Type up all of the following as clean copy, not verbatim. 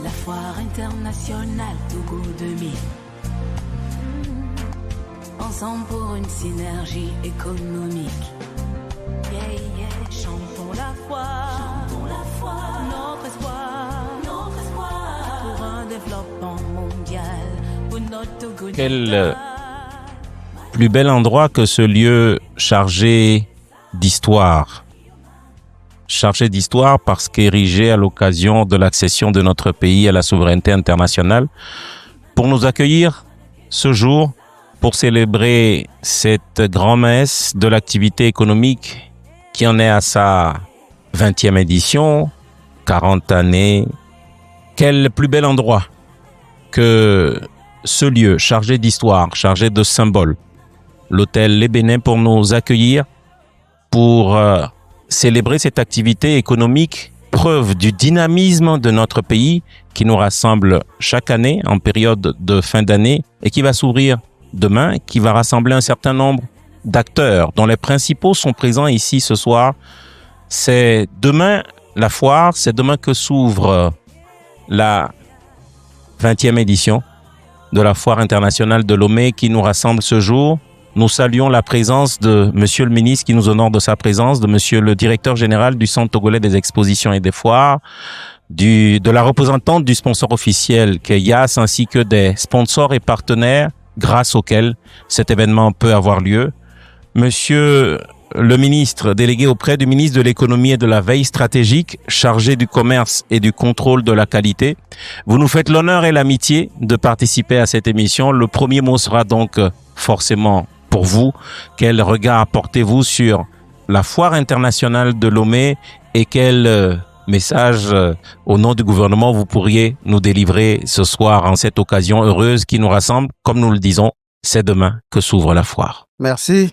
La foire internationale Togo 2000. Ensemble pour une synergie économique. Yeah, yeah, chantons la foi, notre espoir, pour un développement mondial, pour notre Togo. Quel plus bel endroit que ce lieu chargé d'histoire. Chargé d'histoire parce qu'érigé à l'occasion de l'accession de notre pays à la souveraineté internationale, pour nous accueillir ce jour, pour célébrer cette grand-messe de l'activité économique qui en est à sa 20e édition, 40 années. Quel plus bel endroit que ce lieu chargé d'histoire, chargé de symboles, l'hôtel Les Bénins, pour nous accueillir, pour célébrer cette activité économique, preuve du dynamisme de notre pays qui nous rassemble chaque année en période de fin d'année et qui va s'ouvrir demain, qui va rassembler un certain nombre d'acteurs dont les principaux sont présents ici ce soir. C'est demain la foire, c'est demain que s'ouvre la 20e édition de la foire internationale de Lomé qui nous rassemble ce jour. Nous saluons la présence de Monsieur le ministre qui nous honore de sa présence, de Monsieur le directeur général du Centre togolais des expositions et des foires, de la représentante du sponsor officiel qui est YAS, ainsi que des sponsors et partenaires grâce auxquels cet événement peut avoir lieu. Monsieur le ministre délégué auprès du ministre de l'économie et de la veille stratégique, chargé du commerce et du contrôle de la qualité, vous nous faites l'honneur et l'amitié de participer à cette émission. Le premier mot sera donc forcément pour vous. Quel regard portez-vous sur la foire internationale de Lomé et quel message au nom du gouvernement vous pourriez nous délivrer ce soir en cette occasion heureuse qui nous rassemble? Comme nous le disons, c'est demain que s'ouvre la foire. Merci.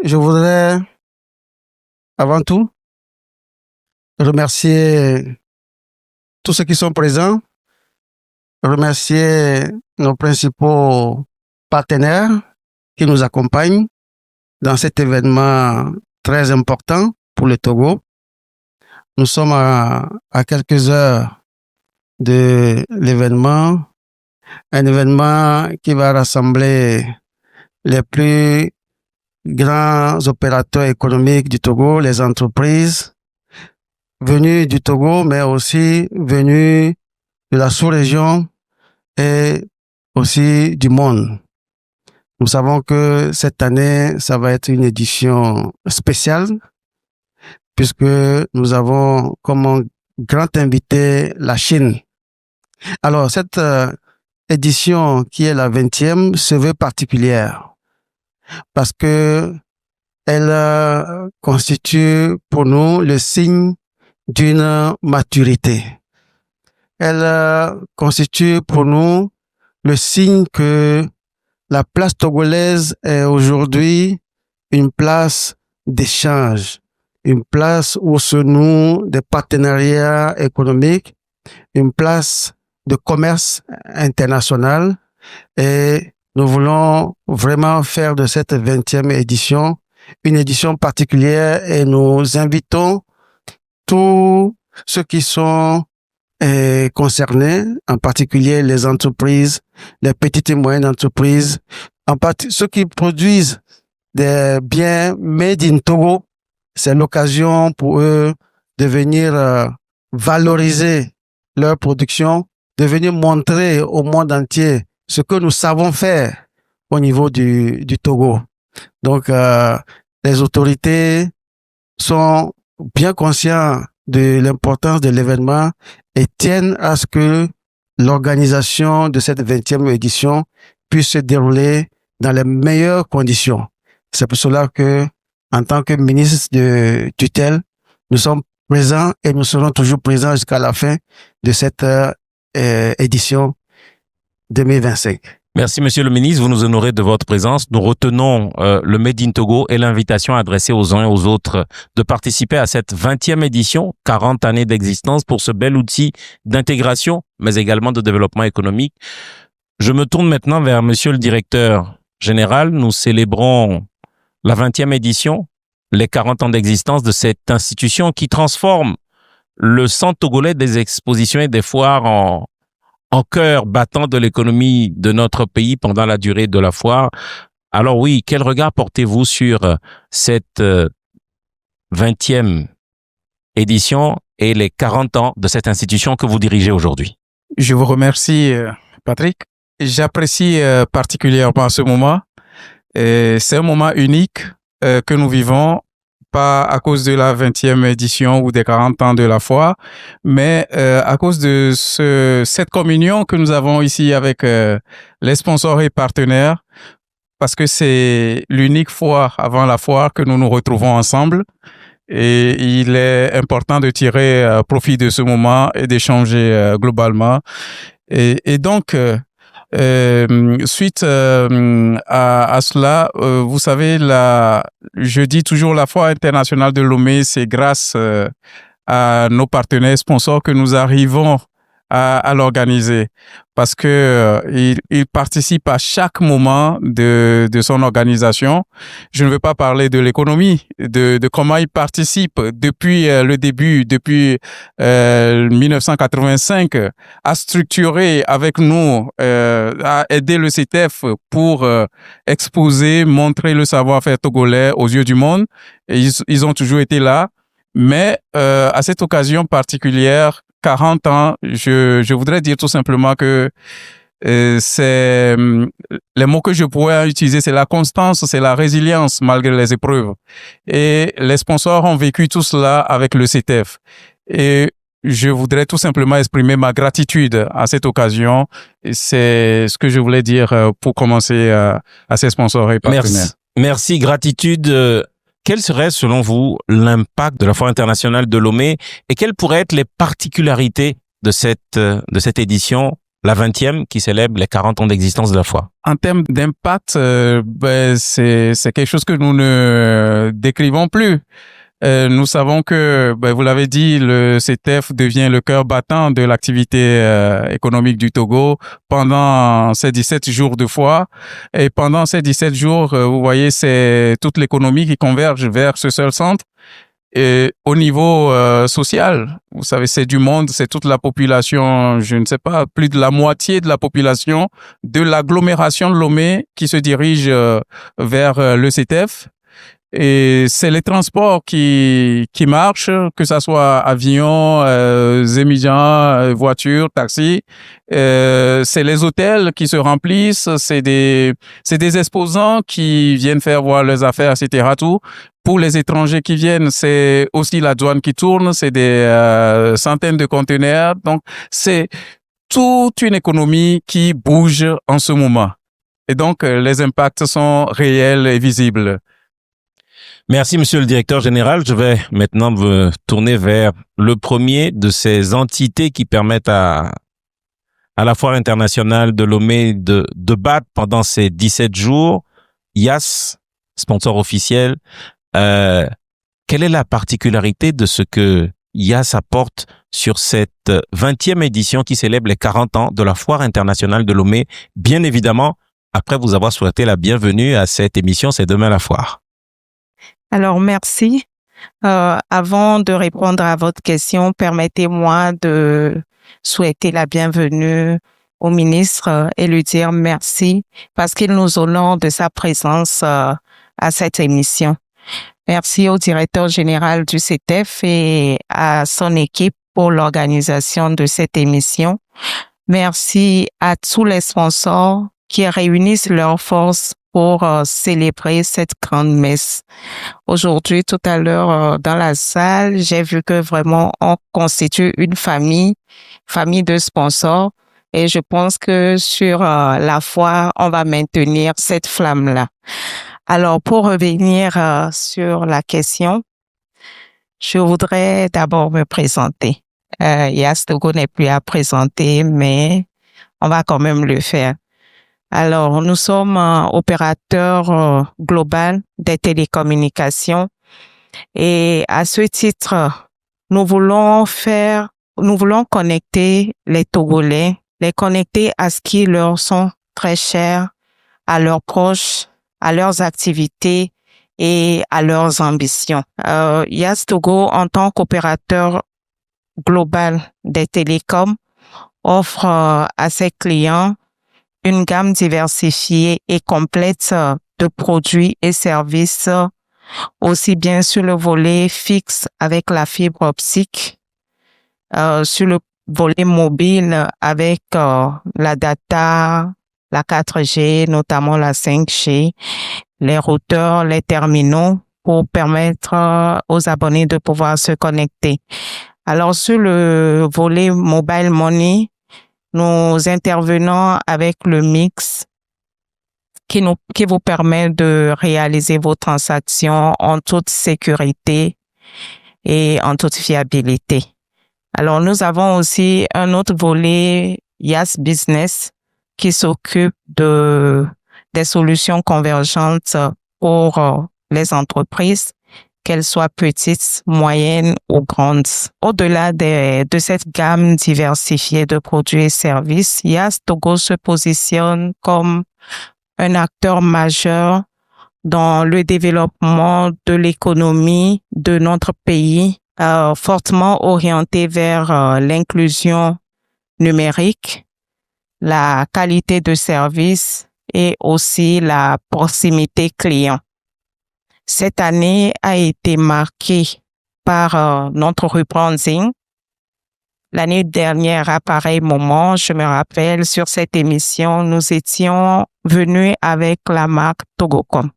Je voudrais avant tout remercier tous ceux qui sont présents, remercier nos principaux partenaires qui nous accompagnent dans cet événement très important pour le Togo. Nous sommes à quelques heures de l'événement, un événement qui va rassembler les plus grands opérateurs économiques du Togo, les entreprises venues du Togo, mais aussi venues de la sous-région et aussi du monde. Nous savons que cette année, ça va être une édition spéciale puisque nous avons comme grand invité la Chine. Alors, cette édition qui est la 20e se veut particulière parce que elle constitue pour nous le signe d'une maturité. Elle constitue pour nous le signe que la place togolaise est aujourd'hui une place d'échange, une place où se nouent des partenariats économiques, une place de commerce international, et nous voulons vraiment faire de cette 20e édition une édition particulière et nous invitons tous ceux qui sont concernés, en particulier les entreprises, les petites et moyennes entreprises, ceux qui produisent des biens made in Togo. C'est l'occasion pour eux de venir valoriser leur production, de venir montrer au monde entier ce que nous savons faire au niveau du Togo. Donc, les autorités sont bien conscients de l'importance de l'événement et tiennent à ce que l'organisation de cette 20e édition puisse se dérouler dans les meilleures conditions. C'est pour cela que, en tant que ministre de tutelle, nous sommes présents et nous serons toujours présents jusqu'à la fin de cette édition 2025. Merci, Monsieur le ministre. Vous nous honorez de votre présence. Nous retenons le Made in Togo et l'invitation adressée aux uns et aux autres de participer à cette 20e édition, 40 années d'existence pour ce bel outil d'intégration, mais également de développement économique. Je me tourne maintenant vers Monsieur le directeur général. Nous célébrons la 20e édition, les 40 ans d'existence de cette institution qui transforme le centre togolais des expositions et des foires en cœur battant de l'économie de notre pays pendant la durée de la foire. Alors oui, quel regard portez-vous sur cette 20e édition et les 40 ans de cette institution que vous dirigez aujourd'hui? Je vous remercie, Patrick. J'apprécie particulièrement ce moment. C'est un moment unique que nous vivons, pas à cause de la 20e édition ou des 40 ans de la foire, mais à cause de cette communion que nous avons ici avec les sponsors et partenaires, parce que c'est l'unique foire avant la foire que nous nous retrouvons ensemble. Et il est important de tirer profit de ce moment et d'échanger globalement. Et donc, suite à cela, vous savez, je dis toujours la Foire internationale de Lomé, c'est grâce à nos partenaires sponsors que nous arrivons à l'organiser, parce que il participe à chaque moment de son organisation. Je ne veux pas parler de l'économie, de comment il participe depuis le début, depuis 1985, à structurer avec nous, à aider le CETEF pour exposer, montrer le savoir-faire togolais aux yeux du monde. Et ils ont toujours été là. Mais à cette occasion particulière, 40 ans, je voudrais dire tout simplement que c'est les mots que je pourrais utiliser, c'est la constance, c'est la résilience malgré les épreuves. Et les sponsors ont vécu tout cela avec le CETEF. Et je voudrais tout simplement exprimer ma gratitude à cette occasion. Et c'est ce que je voulais dire pour commencer à ces sponsors et partenaires. Merci, gratitude. Quel serait, selon vous, l'impact de la Foire internationale de Lomé et quelles pourraient être les particularités de cette édition, la 20e, qui célèbre les 40 ans d'existence de la foire? En termes d'impact, c'est quelque chose que nous ne décrivons plus. Nous savons que, vous l'avez dit, le CETEF devient le cœur battant de l'activité économique du Togo pendant ces 17 jours de foire. Et pendant ces 17 jours, vous voyez, c'est toute l'économie qui converge vers ce seul centre. Et au niveau social, vous savez, c'est du monde, c'est toute la population, je ne sais pas, plus de la moitié de la population de l'agglomération de Lomé qui se dirige vers le CETEF. Et c'est les transports qui marchent, que ça soit avion, émigrants, voitures, taxis. C'est les hôtels qui se remplissent, c'est des exposants qui viennent faire voir leurs affaires, etc. Tout. Pour les étrangers qui viennent, c'est aussi la douane qui tourne, c'est des centaines de conteneurs. Donc, c'est toute une économie qui bouge en ce moment. Et donc, les impacts sont réels et visibles. Merci, monsieur le directeur général. Je vais maintenant me tourner vers le premier de ces entités qui permettent à la Foire internationale de Lomé de battre pendant ces 17 jours. IAS, sponsor officiel. Quelle est la particularité de ce que IAS apporte sur cette 20e édition qui célèbre les 40 ans de la Foire internationale de Lomé? Bien évidemment, après vous avoir souhaité la bienvenue à cette émission, c'est demain la foire. Alors, merci. Avant de répondre à votre question, permettez-moi de souhaiter la bienvenue au ministre et lui dire merci parce qu'il nous honore de sa présence à cette émission. Merci au directeur général du CETEF et à son équipe pour l'organisation de cette émission. Merci à tous les sponsors qui réunissent leurs forces pour célébrer cette grande messe. Aujourd'hui, tout à l'heure, dans la salle, j'ai vu que vraiment on constitue une famille de sponsors et je pense que sur la foire, on va maintenir cette flamme-là. Alors, pour revenir sur la question, je voudrais d'abord me présenter. IAS Togo n'est plus à présenter, mais on va quand même le faire. Alors, nous sommes opérateur global des télécommunications et à ce titre, nous voulons connecter les Togolais, les connecter à ce qui leur sont très chers, à leurs proches, à leurs activités et à leurs ambitions. IAS Togo, en tant qu'opérateur global des télécoms offre à ses clients une gamme diversifiée et complète de produits et services, aussi bien sur le volet fixe avec la fibre optique, sur le volet mobile avec la data, la 4G, notamment la 5G, les routeurs, les terminaux pour permettre aux abonnés de pouvoir se connecter. Alors, sur le volet mobile money, nous intervenons avec le mix qui vous permet de réaliser vos transactions en toute sécurité et en toute fiabilité. Alors, nous avons aussi un autre volet Yas Business qui s'occupe des solutions convergentes pour les entreprises, qu'elles soient petites, moyennes ou grandes. Au-delà de cette gamme diversifiée de produits et services, Yas Togo se positionne comme un acteur majeur dans le développement de l'économie de notre pays, fortement orienté vers l'inclusion numérique, la qualité de service et aussi la proximité client. Cette année a été marquée par notre rebranding. L'année dernière, à pareil moment, je me rappelle, sur cette émission, nous étions venus avec la marque Togocom.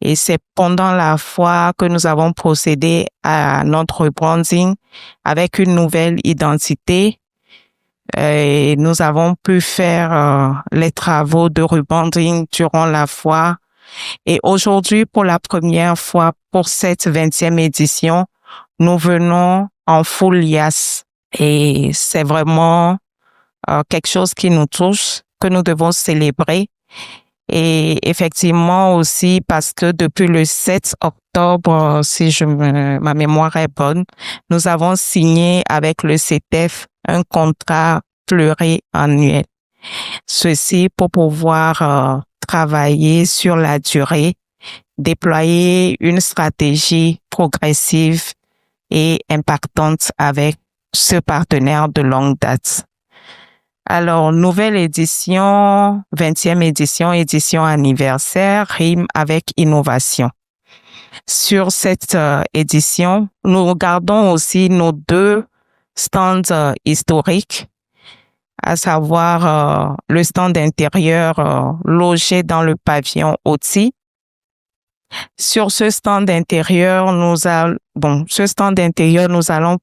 Et c'est pendant la fois que nous avons procédé à notre rebranding avec une nouvelle identité. Et nous avons pu faire les travaux de rebranding durant la fois. Et aujourd'hui, pour la première fois, pour cette 20e édition, nous venons en full Yas. Et c'est vraiment quelque chose qui nous touche, que nous devons célébrer. Et effectivement aussi parce que depuis le 7 octobre, si ma mémoire est bonne, nous avons signé avec le CETEF un contrat pluriannuel. Ceci pour pouvoir travailler sur la durée, déployer une stratégie progressive et impactante avec ce partenaire de longue date. Alors, nouvelle édition, 20e édition, édition anniversaire, rime avec innovation. Sur cette édition, nous gardons aussi nos 2 stands historiques, à savoir le stand intérieur logé dans le pavillon Oti. Sur ce stand intérieur, nous allons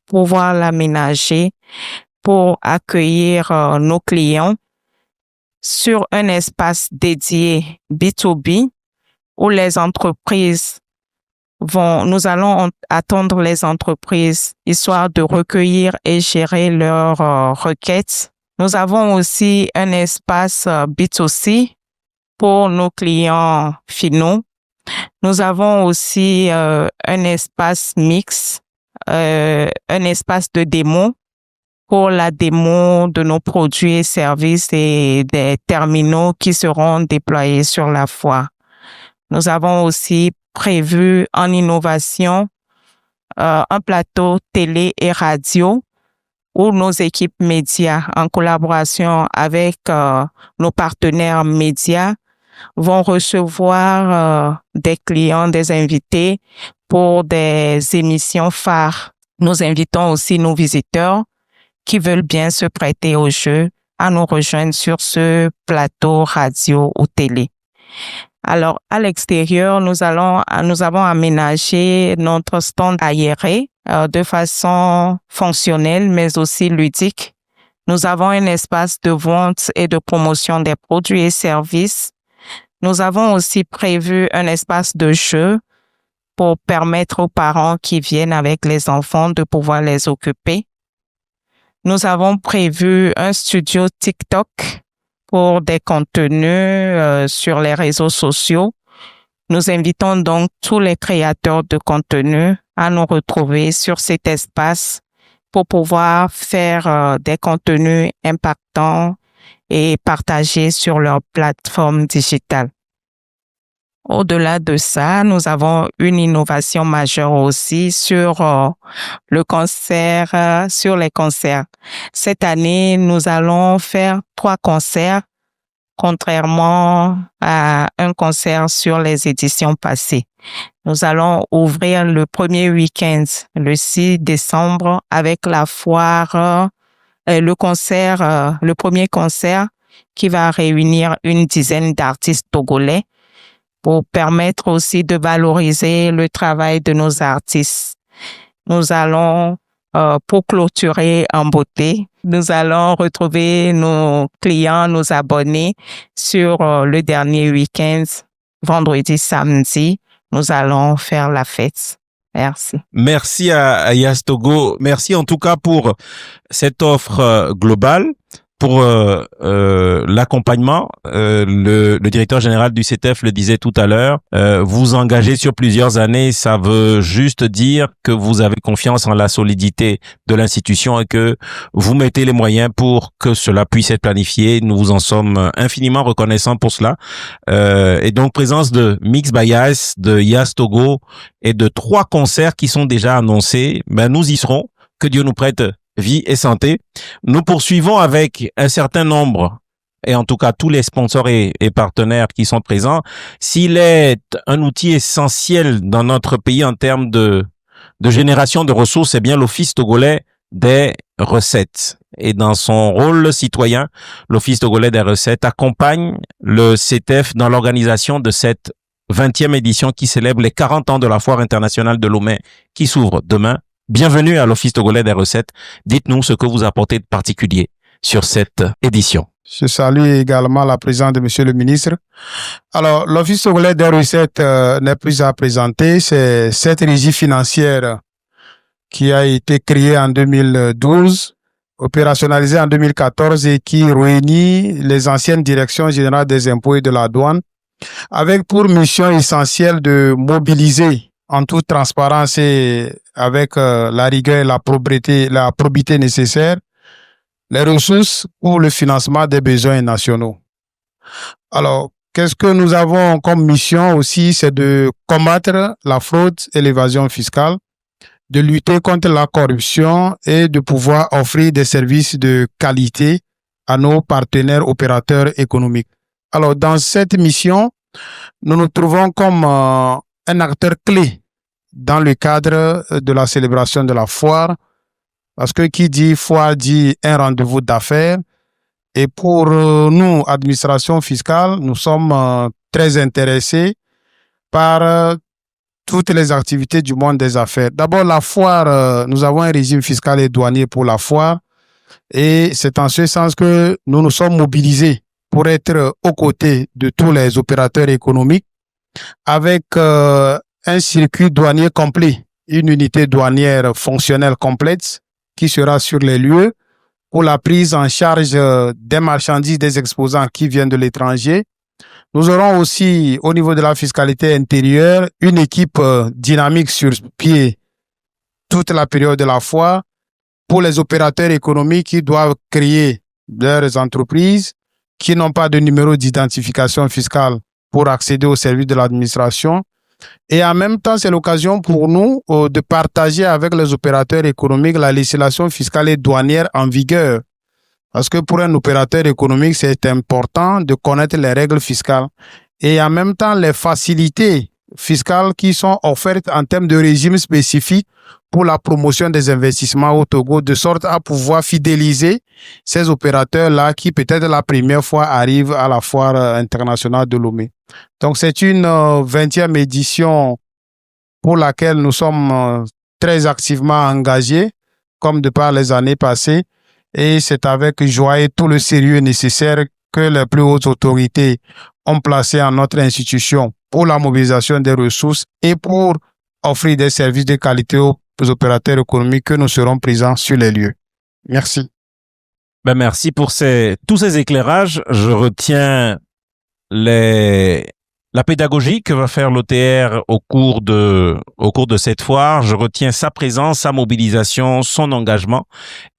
pouvoir l'aménager pour accueillir nos clients sur un espace dédié B2B où les entreprises nous allons attendre les entreprises histoire de recueillir et gérer leurs requêtes. Nous avons aussi un espace B2C pour nos clients finaux. Nous avons aussi un espace mix, un espace de démo pour la démo de nos produits et services et des terminaux qui seront déployés sur la foire. Nous avons aussi prévu en innovation un plateau télé et radio où nos équipes médias, en collaboration avec nos partenaires médias, vont recevoir des clients, des invités pour des émissions phares. Nous invitons aussi nos visiteurs qui veulent bien se prêter au jeu à nous rejoindre sur ce plateau radio ou télé. Alors, à l'extérieur, nous avons aménagé notre stand aéré de façon fonctionnelle, mais aussi ludique. Nous avons un espace de vente et de promotion des produits et services. Nous avons aussi prévu un espace de jeu pour permettre aux parents qui viennent avec les enfants de pouvoir les occuper. Nous avons prévu un studio TikTok pour des contenus sur les réseaux sociaux. Nous invitons donc tous les créateurs de contenu à nous retrouver sur cet espace pour pouvoir faire des contenus impactants et partagés sur leur plateforme digitale. Au-delà de ça, nous avons une innovation majeure aussi sur le concert, sur les concerts. Cette année, nous allons faire 3 concerts, contrairement à un concert sur les éditions passées. Nous allons ouvrir le premier week-end, le 6 décembre, avec la foire, le premier concert qui va réunir une dizaine d'artistes togolais pour permettre aussi de valoriser le travail de nos artistes. Nous allons, pour clôturer en beauté, nous allons retrouver nos clients, nos abonnés sur le dernier week-end, vendredi, samedi. Nous allons faire la fête. Merci. Merci à Yastogo. Merci en tout cas pour cette offre globale, pour l'accompagnement. Le directeur général du CETEF le disait tout à l'heure. Vous engagez sur plusieurs années, ça veut juste dire que vous avez confiance en la solidité de l'institution et que vous mettez les moyens pour que cela puisse être planifié. Nous vous en sommes infiniment reconnaissants pour cela. Et donc, présence de Mix by Yas, de Yastogo et de 3 concerts qui sont déjà annoncés. Ben, nous y serons. Que Dieu nous prête vie et santé. Nous poursuivons avec un certain nombre, et en tout cas tous les sponsors et partenaires qui sont présents. S'il est un outil essentiel dans notre pays en termes de génération de ressources, c'est bien l'Office togolais des recettes. Et dans son rôle citoyen, l'Office togolais des recettes accompagne le CETEF dans l'organisation de cette 20e édition qui célèbre les 40 ans de la Foire internationale de Lomé qui s'ouvre demain. Bienvenue à l'Office togolais des recettes. Dites-nous ce que vous apportez de particulier sur cette édition. Je salue également la présence de Monsieur le ministre. Alors, l'Office togolais des recettes n'est plus à présenter. C'est cette régie financière qui a été créée en 2012, opérationnalisée en 2014 et qui réunit les anciennes directions générales des impôts et de la douane, avec pour mission essentielle de mobiliser en toute transparence et avec la rigueur et la probité nécessaire, les ressources pour le financement des besoins nationaux. Alors, qu'est-ce que nous avons comme mission aussi? C'est de combattre la fraude et l'évasion fiscale, de lutter contre la corruption et de pouvoir offrir des services de qualité à nos partenaires opérateurs économiques. Alors, dans cette mission, nous nous trouvons comme un acteur clé dans le cadre de la célébration de la foire, parce que qui dit foire dit un rendez-vous d'affaires. Et pour nous, administration fiscale, nous sommes très intéressés par toutes les activités du monde des affaires. D'abord, la foire, nous avons un régime fiscal et douanier pour la foire, et c'est en ce sens que nous nous sommes mobilisés pour être aux côtés de tous les opérateurs économiques avec un circuit douanier complet, une unité douanière fonctionnelle complète qui sera sur les lieux pour la prise en charge des marchandises des exposants qui viennent de l'étranger. Nous aurons aussi, au niveau de la fiscalité intérieure, une équipe dynamique sur pied toute la période de la foire pour les opérateurs économiques qui doivent créer leurs entreprises, qui n'ont pas de numéro d'identification fiscale pour accéder aux services de l'administration. Et en même temps, c'est l'occasion pour nous de partager avec les opérateurs économiques la législation fiscale et douanière en vigueur. Parce que pour un opérateur économique, c'est important de connaître les règles fiscales et en même temps les facilités fiscales qui sont offertes en termes de régime spécifique pour la promotion des investissements au Togo, de sorte à pouvoir fidéliser ces opérateurs-là qui peut-être la première fois arrivent à la foire internationale de Lomé. Donc c'est une 20e édition pour laquelle nous sommes très activement engagés, comme de par les années passées, et c'est avec joie et tout le sérieux nécessaire que les plus hautes autorités ont placé en notre institution pour la mobilisation des ressources et pour offrir des services de qualité aux opérateurs économiques que nous serons présents sur les lieux. Merci. Ben merci pour tous ces éclairages. Je retiens la pédagogie que va faire l'OTR au cours de cette foire. Je retiens sa présence, sa mobilisation, son engagement.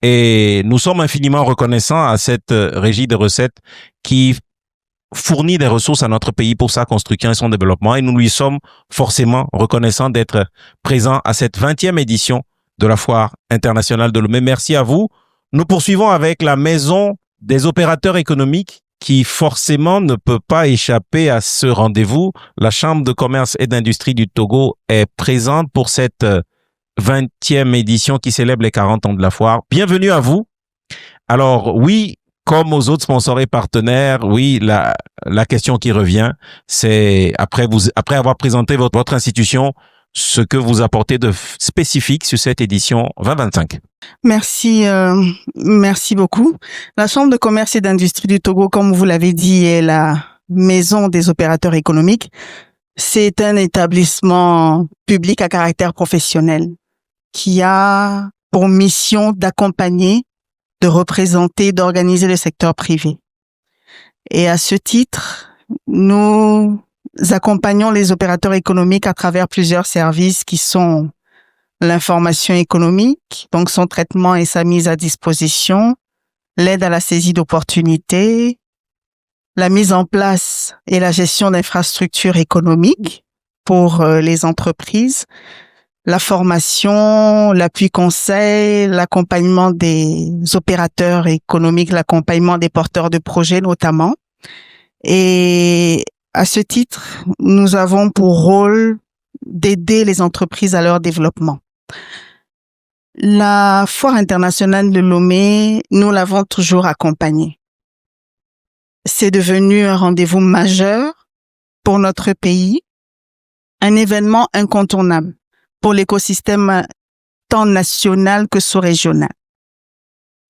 Et nous sommes infiniment reconnaissants à cette régie de recettes qui fourni des ressources à notre pays pour sa construction et son développement, et nous lui sommes forcément reconnaissants d'être présents à cette 20e édition de la Foire internationale de Lomé. Merci à vous. Nous poursuivons avec la Maison des opérateurs économiques qui forcément ne peut pas échapper à ce rendez-vous. La Chambre de commerce et d'industrie du Togo est présente pour cette 20e édition qui célèbre les 40 ans de la foire. Bienvenue à vous. Alors oui, comme aux autres sponsors et partenaires, oui, la question qui revient, c'est après avoir présenté votre institution, ce que vous apportez de spécifique sur cette édition 2025. Merci, merci beaucoup. La Chambre de commerce et d'industrie du Togo, comme vous l'avez dit, est la maison des opérateurs économiques. C'est un établissement public à caractère professionnel qui a pour mission d'accompagner, de représenter, d'organiser le secteur privé. Et à ce titre, nous accompagnons les opérateurs économiques à travers plusieurs services qui sont l'information économique, donc son traitement et sa mise à disposition, l'aide à la saisie d'opportunités, la mise en place et la gestion d'infrastructures économiques pour les entreprises, la formation, l'appui conseil, l'accompagnement des opérateurs économiques, l'accompagnement des porteurs de projets notamment. Et à ce titre, nous avons pour rôle d'aider les entreprises à leur développement. La Foire internationale de Lomé, nous l'avons toujours accompagnée. C'est devenu un rendez-vous majeur pour notre pays, un événement incontournable pour l'écosystème tant national que sous-régional.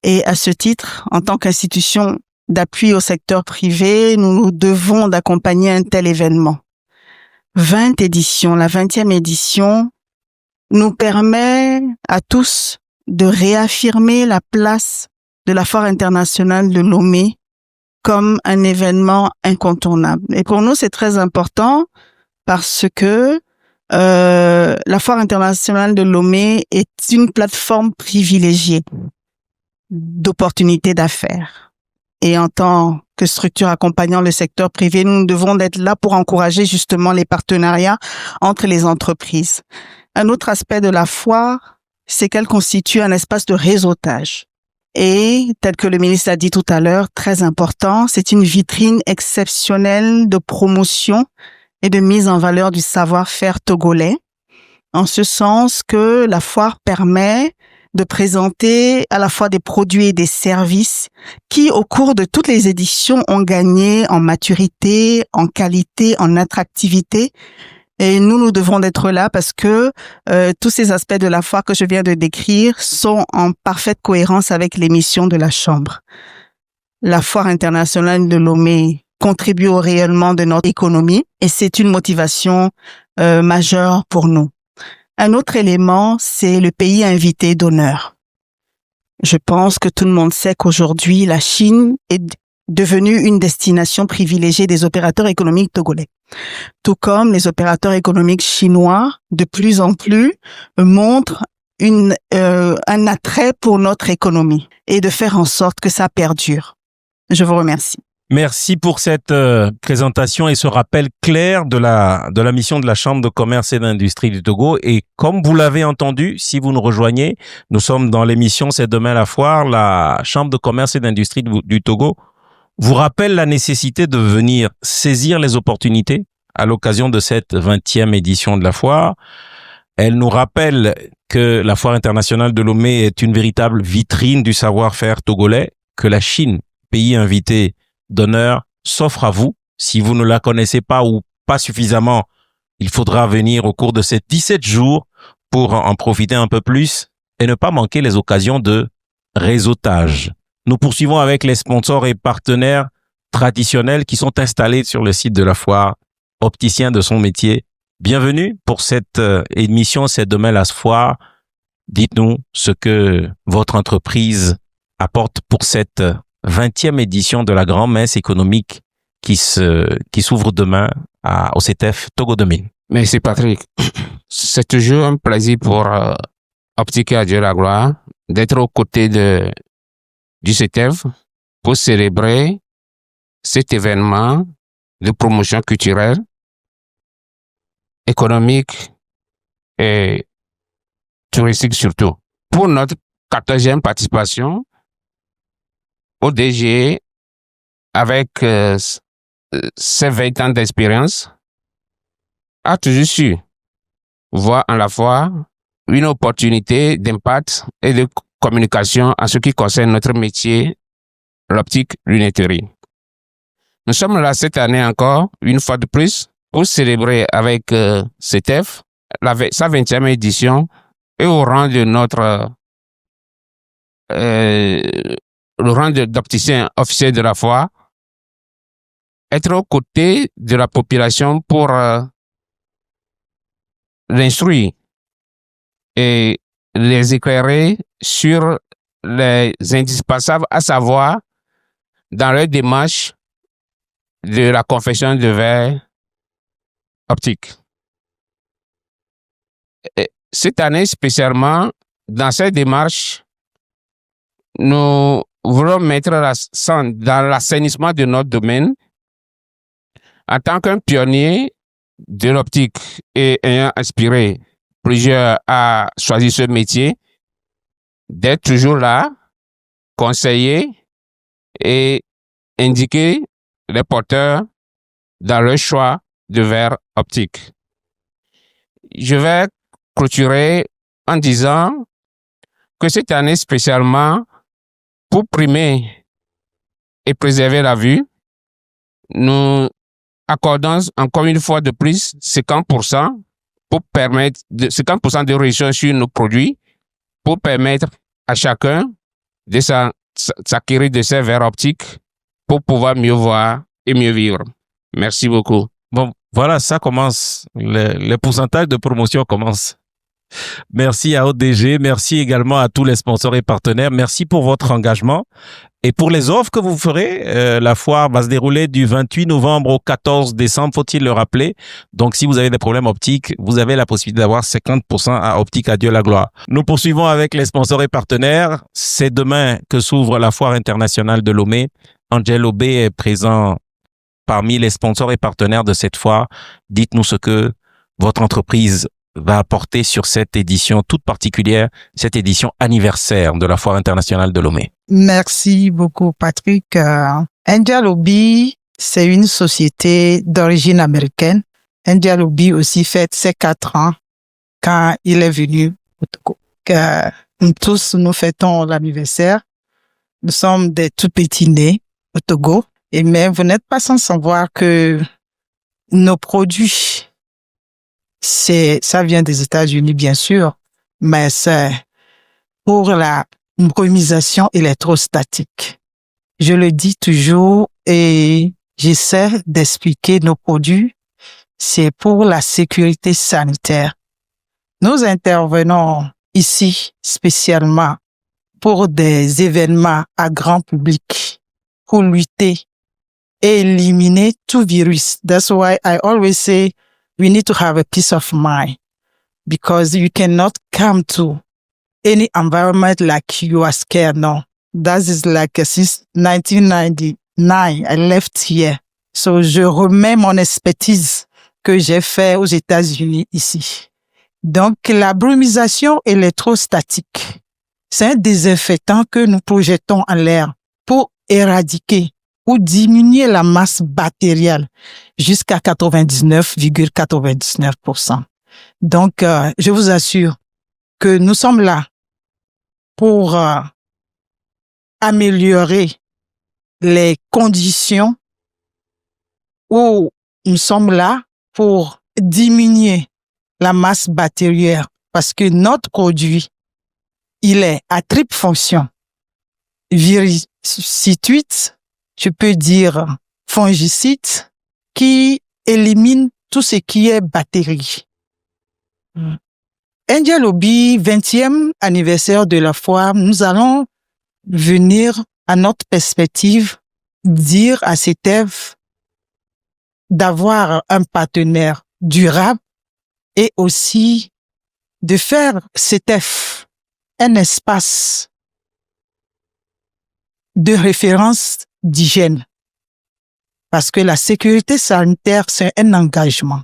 Et à ce titre, en tant qu'institution d'appui au secteur privé, nous nous devons d'accompagner un tel événement. 20 éditions, la 20e édition nous permet à tous de réaffirmer la place de la Foire internationale de Lomé comme un événement incontournable. Et pour nous, c'est très important parce que la Foire internationale de Lomé est une plateforme privilégiée d'opportunités d'affaires. Et en tant que structure accompagnant le secteur privé, nous devons être là pour encourager justement les partenariats entre les entreprises. Un autre aspect de la foire, c'est qu'elle constitue un espace de réseautage. Et, tel que le ministre l'a dit tout à l'heure, très important, c'est une vitrine exceptionnelle de promotion et de mise en valeur du savoir-faire togolais, en ce sens que la foire permet de présenter à la fois des produits et des services qui, au cours de toutes les éditions, ont gagné en maturité, en qualité, en attractivité. Et nous devons être là parce que tous ces aspects de la foire que je viens de décrire sont en parfaite cohérence avec les missions de la Chambre. La Foire internationale de Lomé contribue au rayonnement de notre économie et c'est une motivation majeure pour nous. Un autre élément, c'est le pays invité d'honneur. Je pense que tout le monde sait qu'aujourd'hui, la Chine est devenue une destination privilégiée des opérateurs économiques togolais. Tout comme les opérateurs économiques chinois, de plus en plus, montrent un attrait pour notre économie et de faire en sorte que ça perdure. Je vous remercie. Merci pour cette présentation et ce rappel clair de la mission de la Chambre de commerce et d'industrie du Togo. Et comme vous l'avez entendu, si vous nous rejoignez, nous sommes dans l'émission C'est demain la foire. La Chambre de commerce et d'industrie du Togo vous rappelle la nécessité de venir saisir les opportunités à l'occasion de cette 20e édition de la foire. Elle nous rappelle que la Foire internationale de Lomé est une véritable vitrine du savoir-faire togolais, que la Chine, pays invité d'honneur, s'offre à vous. Si vous ne la connaissez pas ou pas suffisamment, il faudra venir au cours de ces 17 jours pour en profiter un peu plus et ne pas manquer les occasions de réseautage. Nous poursuivons avec les sponsors et partenaires traditionnels qui sont installés sur le site de la foire, opticiens de son métier. Bienvenue pour cette émission C'est demain la foire. Dites-nous ce que votre entreprise apporte pour cette 20e édition de la grand-messe économique qui s'ouvre demain au CETEF Togo 2000. Merci Patrick. C'est toujours un plaisir pour Optica à Dieu la gloire d'être aux côtés du CETEF pour célébrer cet événement de promotion culturelle, économique et touristique surtout. Pour notre 14e participation, ODG, avec ses 20 ans d'expérience, a toujours su voir en la foire une opportunité d'impact et de communication en ce qui concerne notre métier, l'optique lunetterie. Nous sommes là cette année encore, une fois de plus, pour célébrer avec CETEF sa 20e édition et au rang de le rang d'opticien officiel de la foire, être aux côtés de la population pour l'instruire et les éclairer sur les indispensables à savoir dans leur démarche de la confection de verres optiques. Et cette année spécialement, dans cette démarche, nous voulons mettre l'accent dans l'assainissement de notre domaine en tant qu'un pionnier de l'optique et ayant inspiré plusieurs à choisir ce métier, d'être toujours là, conseiller et indiquer les porteurs dans leur choix de verres optiques. Je vais clôturer en disant que cette année spécialement, pour primer et préserver la vue, nous accordons encore une fois de plus 50% pour permettre 50% de réduction sur nos produits pour permettre à chacun de s'acquérir de ces verres optiques pour pouvoir mieux voir et mieux vivre. Merci beaucoup. Bon, voilà, ça commence. Les pourcentages de promotion commencent. Merci à ODG, merci également à tous les sponsors et partenaires. Merci pour votre engagement. Et pour les offres que vous ferez, la foire va se dérouler du 28 novembre au 14 décembre, faut-il le rappeler. Donc, si vous avez des problèmes optiques, vous avez la possibilité d'avoir 50% à Optique à Dieu la gloire. Nous poursuivons avec les sponsors et partenaires. C'est demain que s'ouvre la foire internationale de Lomé. Angel Obé est présent parmi les sponsors et partenaires de cette foire. Dites-nous ce que votre entreprise va apporter sur cette édition toute particulière, cette édition anniversaire de la Foire internationale de Lomé. Merci beaucoup, Patrick. Angel Obi, c'est une société d'origine américaine. Angel Obi aussi fête ses 4 ans quand il est venu au Togo. Nous tous, nous fêtons l'anniversaire. Nous sommes des tout petits nés au Togo. Mais vous n'êtes pas sans savoir que nos produits, ça vient des États-Unis, bien sûr, mais c'est pour la brumisation électrostatique. Je le dis toujours et j'essaie d'expliquer nos produits. C'est pour la sécurité sanitaire. Nous intervenons ici spécialement pour des événements à grand public, pour lutter et éliminer tout virus. That's why I always say we need to have a peace of mind, because you cannot come to any environment like you are scared. No, that is like since 1999, I left here. So je remets mon expertise que j'ai fait aux États-Unis ici. Donc, la brumisation électrostatique, c'est un désinfectant que nous projetons en l'air pour éradiquer ou diminuer la masse bactérielle jusqu'à 99,99%. Donc, je vous assure que nous sommes là pour améliorer les conditions, où nous sommes là pour diminuer la masse bactérienne, parce que notre produit, il est à triple fonction. Virucide, je peux dire fongicide, qui élimine tout ce qui est bactéries. Angel Obi, 20e anniversaire de la foire, nous allons venir à notre perspective dire à CETEF d'avoir un partenaire durable et aussi de faire CETEF un espace de référence d'hygiène. Parce que la sécurité sanitaire, c'est un engagement.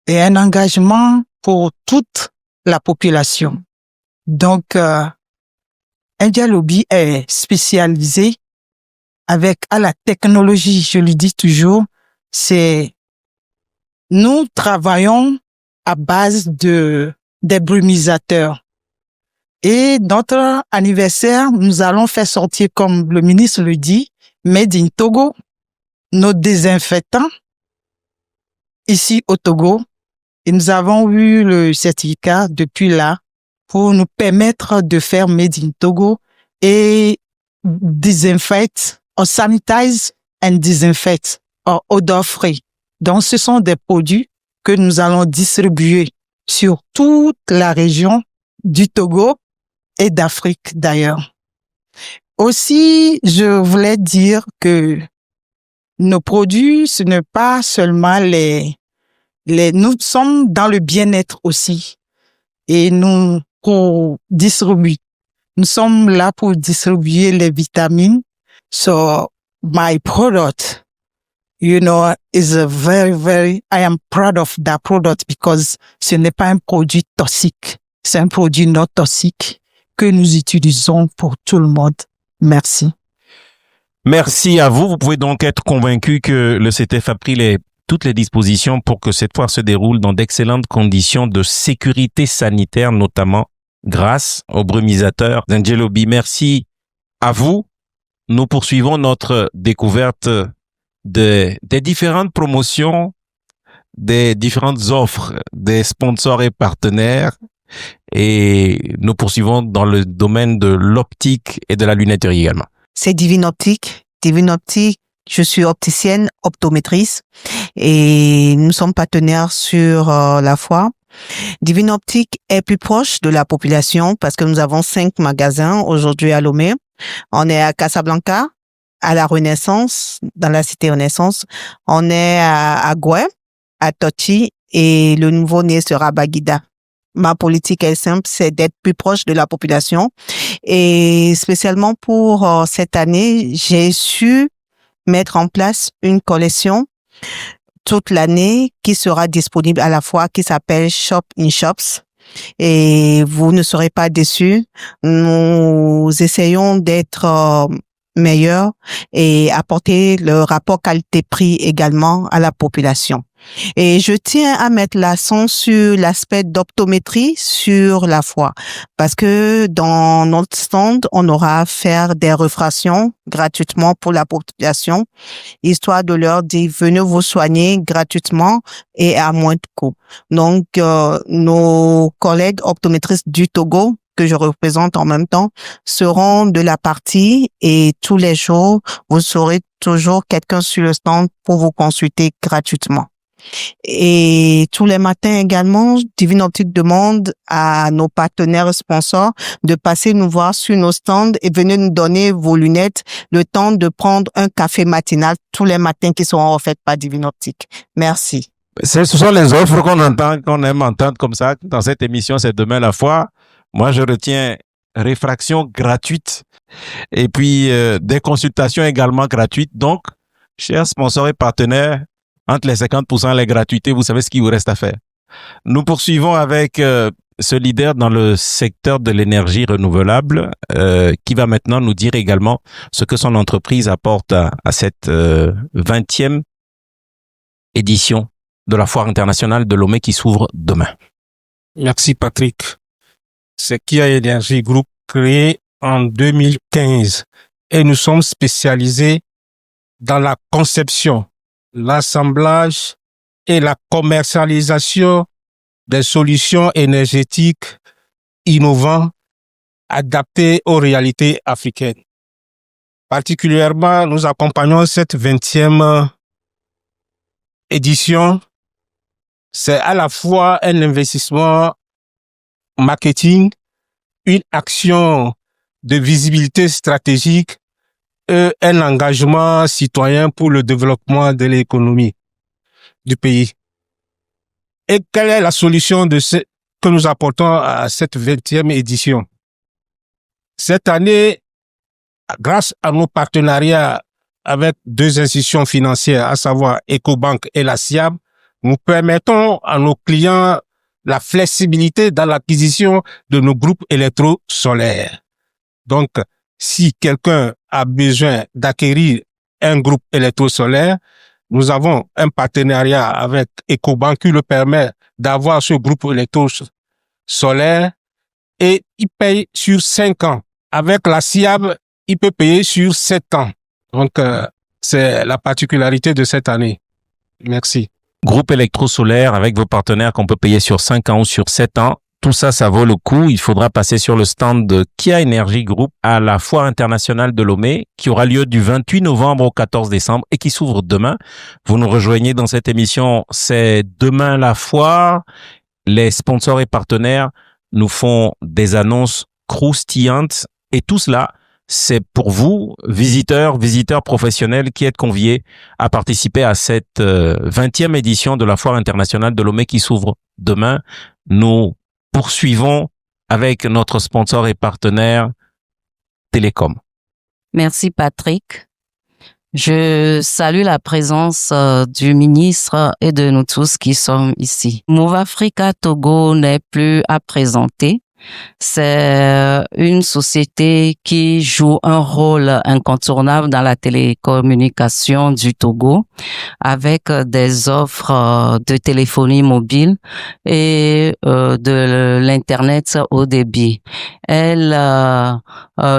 Et un engagement pour toute la population. Donc, India Lobby est spécialisé avec à la technologie, je le dis toujours, nous travaillons à base des brumisateurs. Et notre anniversaire, nous allons faire sortir, comme le ministre le dit, Made in Togo, nos désinfectants ici au Togo. Et nous avons eu le certificat depuis là pour nous permettre de faire Made in Togo et disinfect, or sanitize and disinfect, or odor free. Donc, ce sont des produits que nous allons distribuer sur toute la région du Togo et d'Afrique d'ailleurs. Aussi, je voulais dire que nos produits, ce n'est pas seulement nous sommes dans le bien-être aussi. Et nous sommes là pour distribuer les vitamines. So, my product, is I am proud of that product because ce n'est pas un produit toxique. C'est un produit non toxique que nous utilisons pour tout le monde. Merci. Merci à vous. Vous pouvez donc être convaincu que le CTF a pris toutes les dispositions pour que cette foire se déroule dans d'excellentes conditions de sécurité sanitaire, notamment grâce aux brumisateurs d'India Lobby. Merci à vous. Nous poursuivons notre découverte des différentes promotions, des différentes offres des sponsors et partenaires. Et nous poursuivons dans le domaine de l'optique et de la lunetterie également. C'est Divine Optique. Divine Optique, je suis opticienne, optométrice et nous sommes partenaires sur la foire. Divine Optique est plus proche de la population parce que nous avons 5 magasins aujourd'hui à Lomé. On est à Casablanca, à la Renaissance, dans la cité Renaissance. On est à Goué, à Tochi et le nouveau-né sera Baguida. Ma politique est simple, c'est d'être plus proche de la population. Et spécialement pour cette année, j'ai su mettre en place une collection toute l'année qui sera disponible à la fois, qui s'appelle Shop in Shops. Et vous ne serez pas déçus. Nous essayons d'être meilleurs et apporter le rapport qualité-prix également à la population. Et je tiens à mettre l'accent sur l'aspect d'optométrie sur la foire parce que dans notre stand, on aura à faire des réfractions gratuitement pour la population, histoire de leur dire venez vous soigner gratuitement et à moins de coût. Donc, nos collègues optométristes du Togo que je représente en même temps seront de la partie et tous les jours, vous aurez toujours quelqu'un sur le stand pour vous consulter gratuitement. Et tous les matins également, Divine Optique demande à nos partenaires sponsors de passer nous voir sur nos stands et venir nous donner vos lunettes, le temps de prendre un café matinal tous les matins qui seront offerts par Divine Optique. Merci. Ce sont les offres qu'on aime entendre comme ça dans cette émission, c'est demain la foire. Moi, je retiens réfraction gratuite et puis des consultations également gratuites. Donc, chers sponsors et partenaires, entre les 50% et les gratuités, vous savez ce qu'il vous reste à faire. Nous poursuivons avec ce leader dans le secteur de l'énergie renouvelable qui va maintenant nous dire également ce que son entreprise apporte à cette 20e édition de la Foire internationale de Lomé qui s'ouvre demain. Merci Patrick. C'est Kia Energy Group créé en 2015 et nous sommes spécialisés dans la conception, l'assemblage et la commercialisation des solutions énergétiques innovantes adaptées aux réalités africaines. Particulièrement, nous accompagnons cette 20e édition. C'est à la fois un investissement marketing, une action de visibilité stratégique et un engagement citoyen pour le développement de l'économie du pays. Et quelle est la solution que nous apportons à cette 20e édition? Cette année, grâce à nos partenariats avec deux institutions financières, à savoir Ecobank et la SIAB, nous permettons à nos clients la flexibilité dans l'acquisition de nos groupes électrosolaires. Donc, si quelqu'un a besoin d'acquérir un groupe électrosolaire, nous avons un partenariat avec Ecobank qui le permet d'avoir ce groupe électrosolaire et il paye sur 5 ans. Avec la SIAB, il peut payer sur 7 ans. Donc, c'est la particularité de cette année. Merci. Groupe électrosolaire avec vos partenaires qu'on peut payer sur 5 ans ou sur 7 ans. Tout ça, ça vaut le coup. Il faudra passer sur le stand de Kia Energy Group à la Foire internationale de Lomé qui aura lieu du 28 novembre au 14 décembre et qui s'ouvre demain. Vous nous rejoignez dans cette émission. C'est demain la foire. Les sponsors et partenaires nous font des annonces croustillantes et tout cela, c'est pour vous, visiteurs professionnels qui êtes conviés à participer à cette 20e édition de la Foire internationale de Lomé qui s'ouvre demain. Nous poursuivons avec notre sponsor et partenaire Télécom. Merci Patrick. Je salue la présence du ministre et de nous tous qui sommes ici. Move Africa Togo n'est plus à présenter. C'est une société qui joue un rôle incontournable dans la télécommunication du Togo avec des offres de téléphonie mobile et de l'Internet haut débit. Elle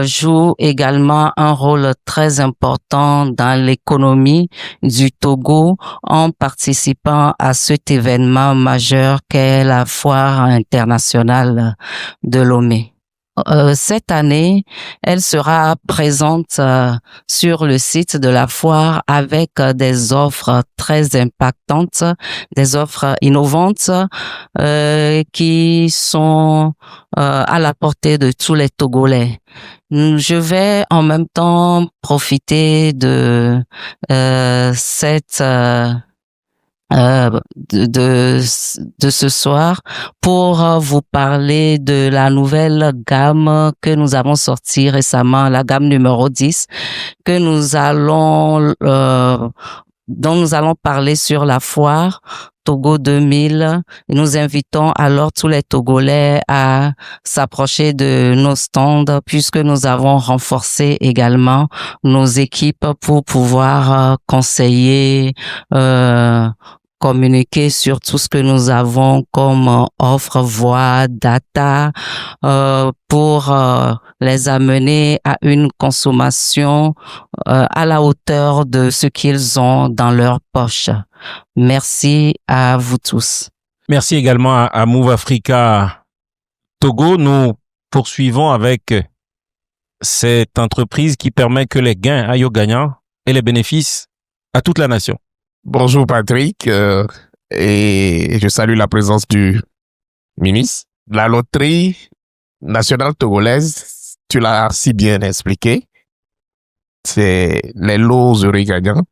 joue également un rôle très important dans l'économie du Togo en participant à cet événement majeur qu'est la Foire internationale de Lomé. Cette année, elle sera présente sur le site de la foire avec des offres très impactantes, des offres innovantes qui sont à la portée de tous les Togolais. Je vais en même temps profiter de cette de ce soir pour vous parler de la nouvelle gamme que nous avons sortie récemment, la gamme numéro 10 que nous allons dont nous allons parler sur la foire Togo 2000. Nous invitons alors tous les Togolais à s'approcher de nos stands puisque nous avons renforcé également nos équipes pour pouvoir conseiller, communiquer sur tout ce que nous avons comme offre, voix, data, pour les amener à une consommation à la hauteur de ce qu'ils ont dans leur poche. Merci à vous tous. Merci également à Move Africa Togo. Nous poursuivons avec cette entreprise qui permet que les gains aillent aux gagnants et les bénéfices à toute la nation. Bonjour Patrick, et je salue la présence du ministre. La loterie nationale togolaise, tu l'as si bien expliqué, c'est les lots heureux gagnants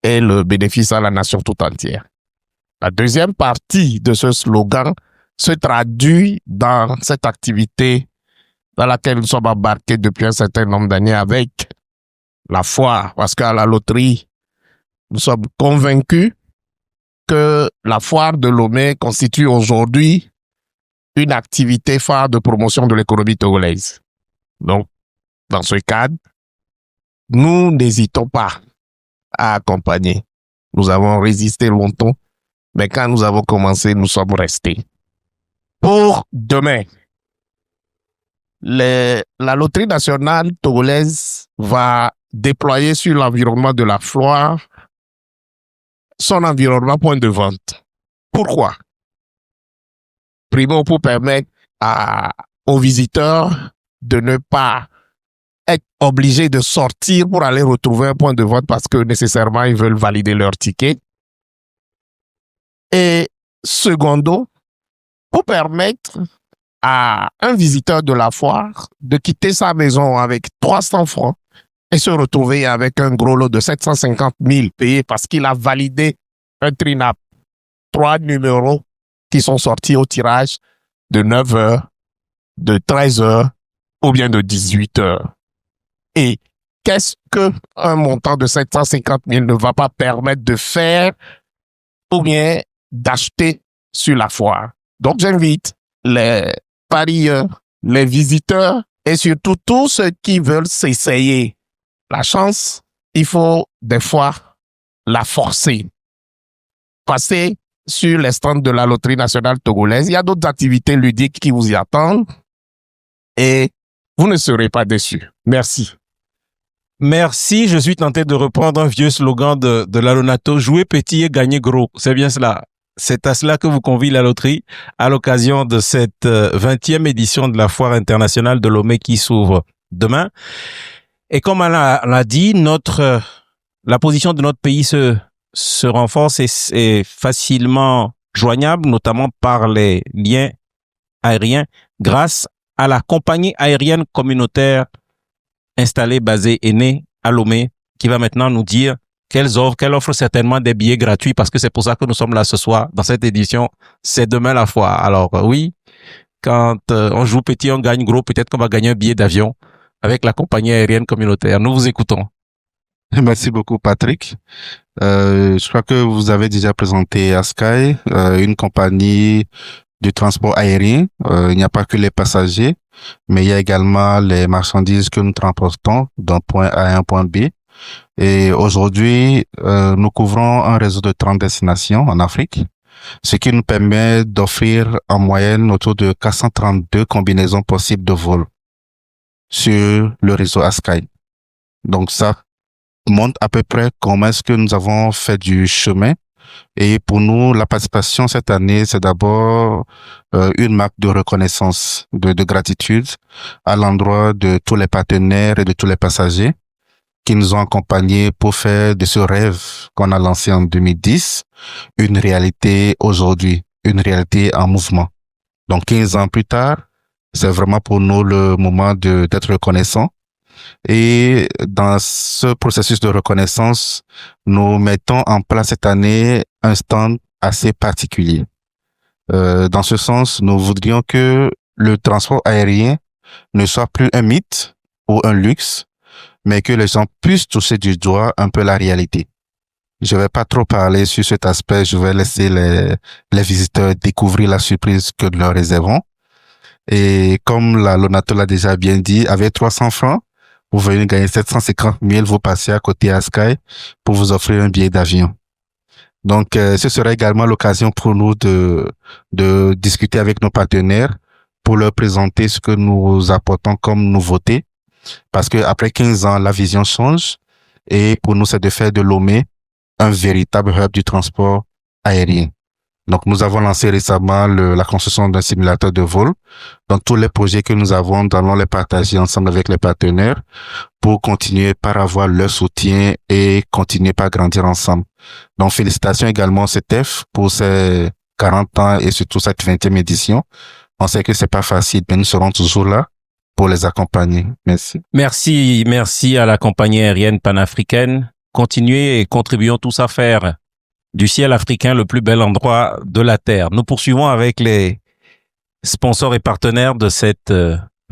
et le bénéfice à la nation tout entière. La deuxième partie de ce slogan se traduit dans cette activité dans laquelle nous sommes embarqués depuis un certain nombre d'années avec la foire, parce qu'à la loterie, nous sommes convaincus que la foire de Lomé constitue aujourd'hui une activité phare de promotion de l'économie togolaise. Donc, dans ce cadre, nous n'hésitons pas à accompagner. Nous avons résisté longtemps, mais quand nous avons commencé, nous sommes restés. Pour demain, la loterie nationale togolaise va déployer sur l'environnement de la foire son environnement point de vente. Pourquoi? Primo, pour permettre aux visiteurs de ne pas être obligés de sortir pour aller retrouver un point de vente parce que nécessairement ils veulent valider leur ticket. Et secondo, pour permettre à un visiteur de la foire de quitter sa maison avec 300 francs et se retrouver avec un gros lot de 750 000 payés parce qu'il a validé un trinap. 3 numéros qui sont sortis au tirage de 9 heures, de 13 heures ou bien de 18 heures. Et qu'est-ce que un montant de 750 000 ne va pas permettre de faire ou bien d'acheter sur la foire. Donc, j'invite les parieurs, les visiteurs et surtout tous ceux qui veulent s'essayer la chance. Il faut des fois la forcer. Passer sur les stands de la Loterie nationale togolaise. Il y a d'autres activités ludiques qui vous y attendent et vous ne serez pas déçus. Merci. Merci, je suis tenté de reprendre un vieux slogan de la Lonato, jouer petit et gagner gros. C'est bien cela. C'est à cela que vous convie la loterie à l'occasion de cette 20e édition de la Foire internationale de Lomé qui s'ouvre demain. Et comme on l'a dit, la position de notre pays se renforce et est facilement joignable, notamment par les liens aériens, grâce à la compagnie aérienne communautaire installée, basée et née à Lomé, qui va maintenant nous dire qu'elle offre certainement des billets gratuits, parce que c'est pour ça que nous sommes là ce soir, dans cette édition. C'est demain la foire. Alors oui, quand on joue petit, on gagne gros. Peut-être qu'on va gagner un billet d'avion avec la compagnie aérienne communautaire. Nous vous écoutons. Merci beaucoup, Patrick. Je crois que vous avez déjà présenté Askai, une compagnie de transport aérien. Il n'y a pas que les passagers, mais il y a également les marchandises que nous transportons d'un point A à un point B. Et aujourd'hui, nous couvrons un réseau de 30 destinations en Afrique, ce qui nous permet d'offrir en moyenne autour de 432 combinaisons possibles de vol sur le réseau Askai. Donc ça montre à peu près comment est-ce que nous avons fait du chemin. Et pour nous, la participation cette année, c'est d'abord une marque de reconnaissance, de gratitude à l'endroit de tous les partenaires et de tous les passagers qui nous ont accompagnés pour faire de ce rêve qu'on a lancé en 2010 une réalité aujourd'hui, une réalité en mouvement. Donc 15 ans plus tard, c'est vraiment pour nous le moment d'être reconnaissant. Et dans ce processus de reconnaissance, nous mettons en place cette année un stand assez particulier. Dans ce sens, nous voudrions que le transport aérien ne soit plus un mythe ou un luxe, mais que les gens puissent toucher du doigt un peu la réalité. Je vais pas trop parler sur cet aspect, je vais laisser les visiteurs découvrir la surprise que nous leur réservons. Et comme la Lonato l'a déjà bien dit, avec 300 francs, vous venez gagner 750 000, vous passez à côté à Sky pour vous offrir un billet d'avion. Donc, ce sera également l'occasion pour nous de discuter avec nos partenaires pour leur présenter ce que nous apportons comme nouveauté. Parce que après 15 ans, la vision change et pour nous, c'est de faire de Lomé un véritable hub du transport aérien. Donc, nous avons lancé récemment la construction d'un simulateur de vol. Donc, tous les projets que nous avons, nous allons les partager ensemble avec les partenaires pour continuer par avoir leur soutien et continuer par grandir ensemble. Donc, félicitations également au CETEF pour ses 40 ans et surtout cette 20e édition. On sait que c'est pas facile, mais nous serons toujours là pour les accompagner. Merci. Merci à la compagnie aérienne panafricaine. Continuez et contribuons tous à faire du ciel africain le plus bel endroit de la Terre. Nous poursuivons avec les sponsors et partenaires de cette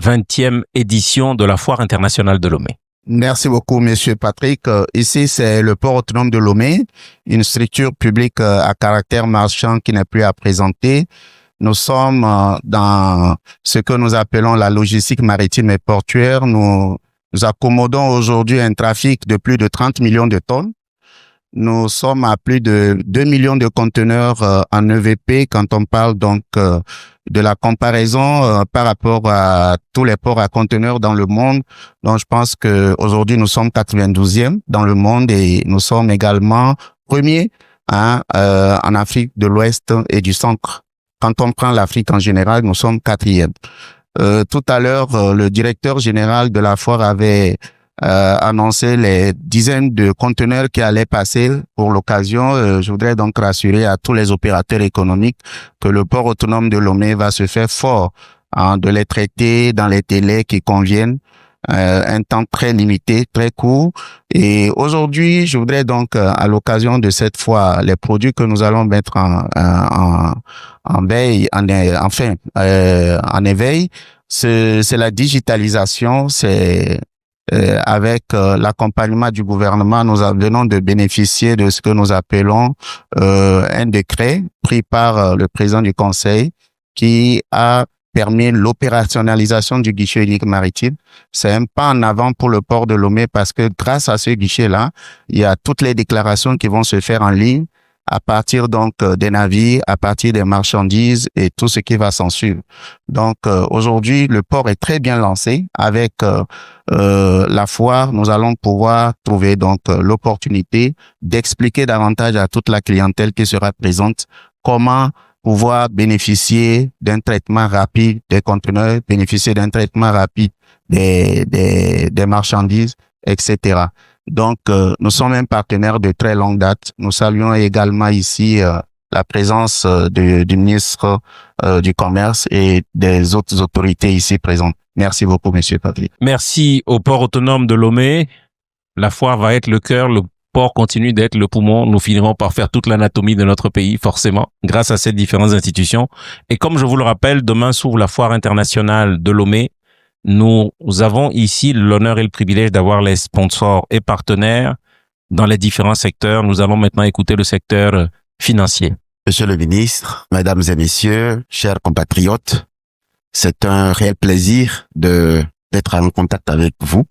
20e édition de la Foire internationale de Lomé. Merci beaucoup, Monsieur Patrick. Ici, c'est le port autonome de Lomé, une structure publique à caractère marchand qui n'est plus à présenter. Nous sommes dans ce que nous appelons la logistique maritime et portuaire. Nous accommodons aujourd'hui un trafic de plus de 30 millions de tonnes. Nous sommes à plus de 2 millions de conteneurs en EVP quand on parle donc de la comparaison par rapport à tous les ports à conteneurs dans le monde. Donc je pense que aujourd'hui nous sommes 92e dans le monde et nous sommes également premiers en Afrique de l'Ouest et du Centre. Quand on prend l'Afrique en général, nous sommes 4e. Tout à l'heure, le directeur général de la foire avait annoncer les dizaines de conteneurs qui allaient passer pour l'occasion. Je voudrais donc rassurer à tous les opérateurs économiques que le port autonome de Lomé va se faire fort de les traiter dans les délais qui conviennent, un temps très limité, très court. Et aujourd'hui, je voudrais donc, à l'occasion de cette fois, les produits que nous allons mettre en éveil, c'est la digitalisation, c'est avec l'accompagnement du gouvernement, nous venons de bénéficier de ce que nous appelons un décret pris par le président du Conseil qui a permis l'opérationnalisation du guichet unique maritime. C'est un pas en avant pour le port de Lomé parce que grâce à ce guichet-là, il y a toutes les déclarations qui vont se faire en ligne à partir donc des navires, à partir des marchandises et tout ce qui va s'en suivre. Donc aujourd'hui, le port est très bien lancé. Avec la foire, nous allons pouvoir trouver donc l'opportunité d'expliquer davantage à toute la clientèle qui sera présente comment pouvoir bénéficier d'un traitement rapide des conteneurs, bénéficier d'un traitement rapide des marchandises, etc. Donc, nous sommes un partenaire de très longue date. Nous saluons également ici la présence du ministre du Commerce et des autres autorités ici présentes. Merci beaucoup, Monsieur Patrick. Merci au port autonome de Lomé. La foire va être le cœur, le port continue d'être le poumon. Nous finirons par faire toute l'anatomie de notre pays, forcément, grâce à ces différentes institutions. Et comme je vous le rappelle, demain s'ouvre la foire internationale de Lomé. Nous avons ici l'honneur et le privilège d'avoir les sponsors et partenaires dans les différents secteurs. Nous allons maintenant écouter le secteur financier. Monsieur le ministre, mesdames et messieurs, chers compatriotes, c'est un réel plaisir d'être en contact avec vous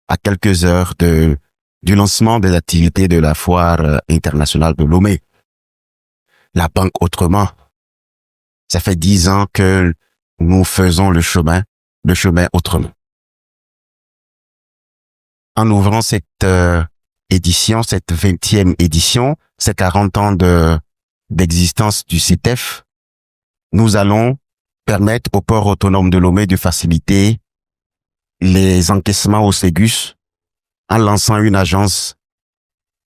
à quelques heures du lancement des activités de la foire internationale de Lomé. La banque autrement. Ça fait 10 ans que nous faisons le chemin autrement. En ouvrant cette édition, cette 20e édition, ces 40 ans d'existence du CITEF, nous allons permettre au port autonome de Lomé de faciliter les encaissements au Ségus en lançant une agence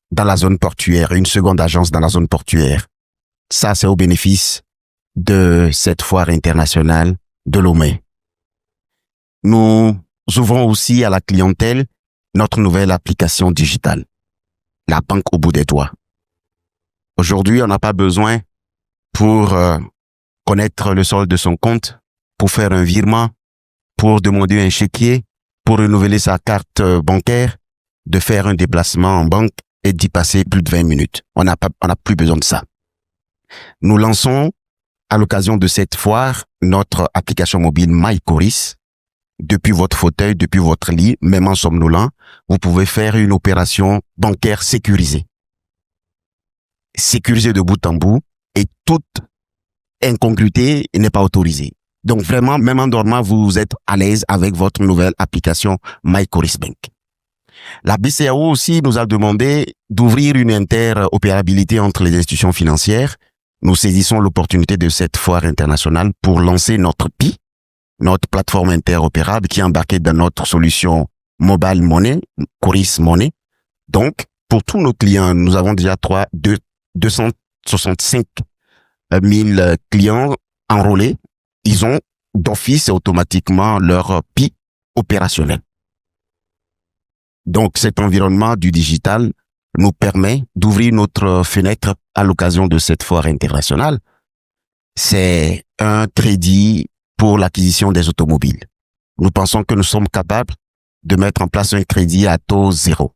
dans la zone portuaire, une seconde agence dans la zone portuaire. Ça, c'est au bénéfice de cette foire internationale de Lomé. Nous ouvrons aussi à la clientèle notre nouvelle application digitale, la banque au bout des doigts. Aujourd'hui, on n'a pas besoin pour connaître le solde de son compte, pour faire un virement, pour demander un chéquier, pour renouveler sa carte bancaire, de faire un déplacement en banque et d'y passer plus de 20 minutes. On n'a plus besoin de ça. Nous lançons, à l'occasion de cette foire, notre application mobile MyCoris. Depuis votre fauteuil, depuis votre lit, même en somnolent, vous pouvez faire une opération bancaire sécurisée. Sécurisée de bout en bout et toute incongruité n'est pas autorisée. Donc vraiment, même en dormant, vous êtes à l'aise avec votre nouvelle application MyCoris Bank. La BCAO aussi nous a demandé d'ouvrir une interopérabilité entre les institutions financières. Nous saisissons l'opportunité de cette foire internationale pour lancer notre PI, notre plateforme interopérable qui est embarquée dans notre solution Mobile Money, Coris Money. Donc, pour tous nos clients, nous avons déjà 265 000 clients enrôlés. Ils ont d'office et automatiquement leur PI opérationnel. Donc, cet environnement du digital nous permet d'ouvrir notre fenêtre à l'occasion de cette foire internationale. C'est un crédit pour l'acquisition des automobiles. Nous pensons que nous sommes capables de mettre en place un crédit à taux zéro.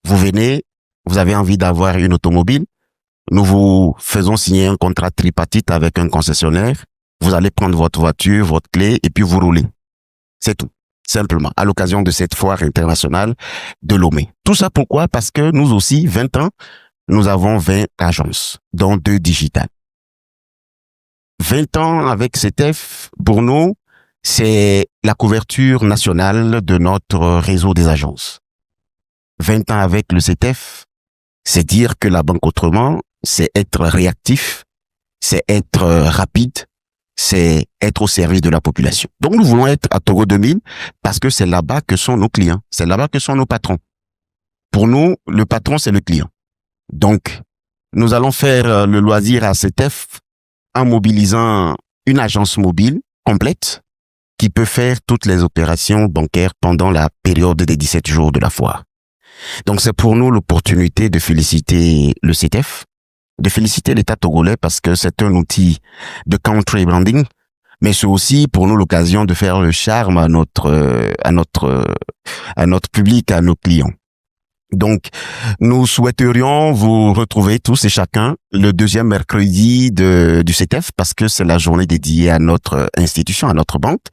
Vous venez, vous avez envie d'avoir une automobile, nous vous faisons signer un contrat tripartite avec un concessionnaire, vous allez prendre votre voiture, votre clé et puis vous roulez. C'est tout. Simplement, à l'occasion de cette foire internationale de Lomé. Tout ça pourquoi? Parce que nous aussi, 20 ans, nous avons 20 agences, dont 2 digitales. 20 ans avec CETEF, pour nous, c'est la couverture nationale de notre réseau des agences. 20 ans avec le CETEF, c'est dire que la banque autrement, c'est être réactif, c'est être rapide, c'est être au service de la population. Donc nous voulons être à Togo 2000 parce que c'est là-bas que sont nos clients, c'est là-bas que sont nos patrons. Pour nous, le patron, c'est le client. Donc, nous allons faire le loisir à CETEF en mobilisant une agence mobile complète qui peut faire toutes les opérations bancaires pendant la période des 17 jours de la foire. Donc c'est pour nous l'opportunité de féliciter le CETEF, de féliciter l'État togolais parce que c'est un outil de country branding mais c'est aussi pour nous l'occasion de faire le charme à notre public, à nos clients. Donc, nous souhaiterions vous retrouver tous et chacun le deuxième mercredi du CETEF parce que c'est la journée dédiée à notre institution, à notre banque.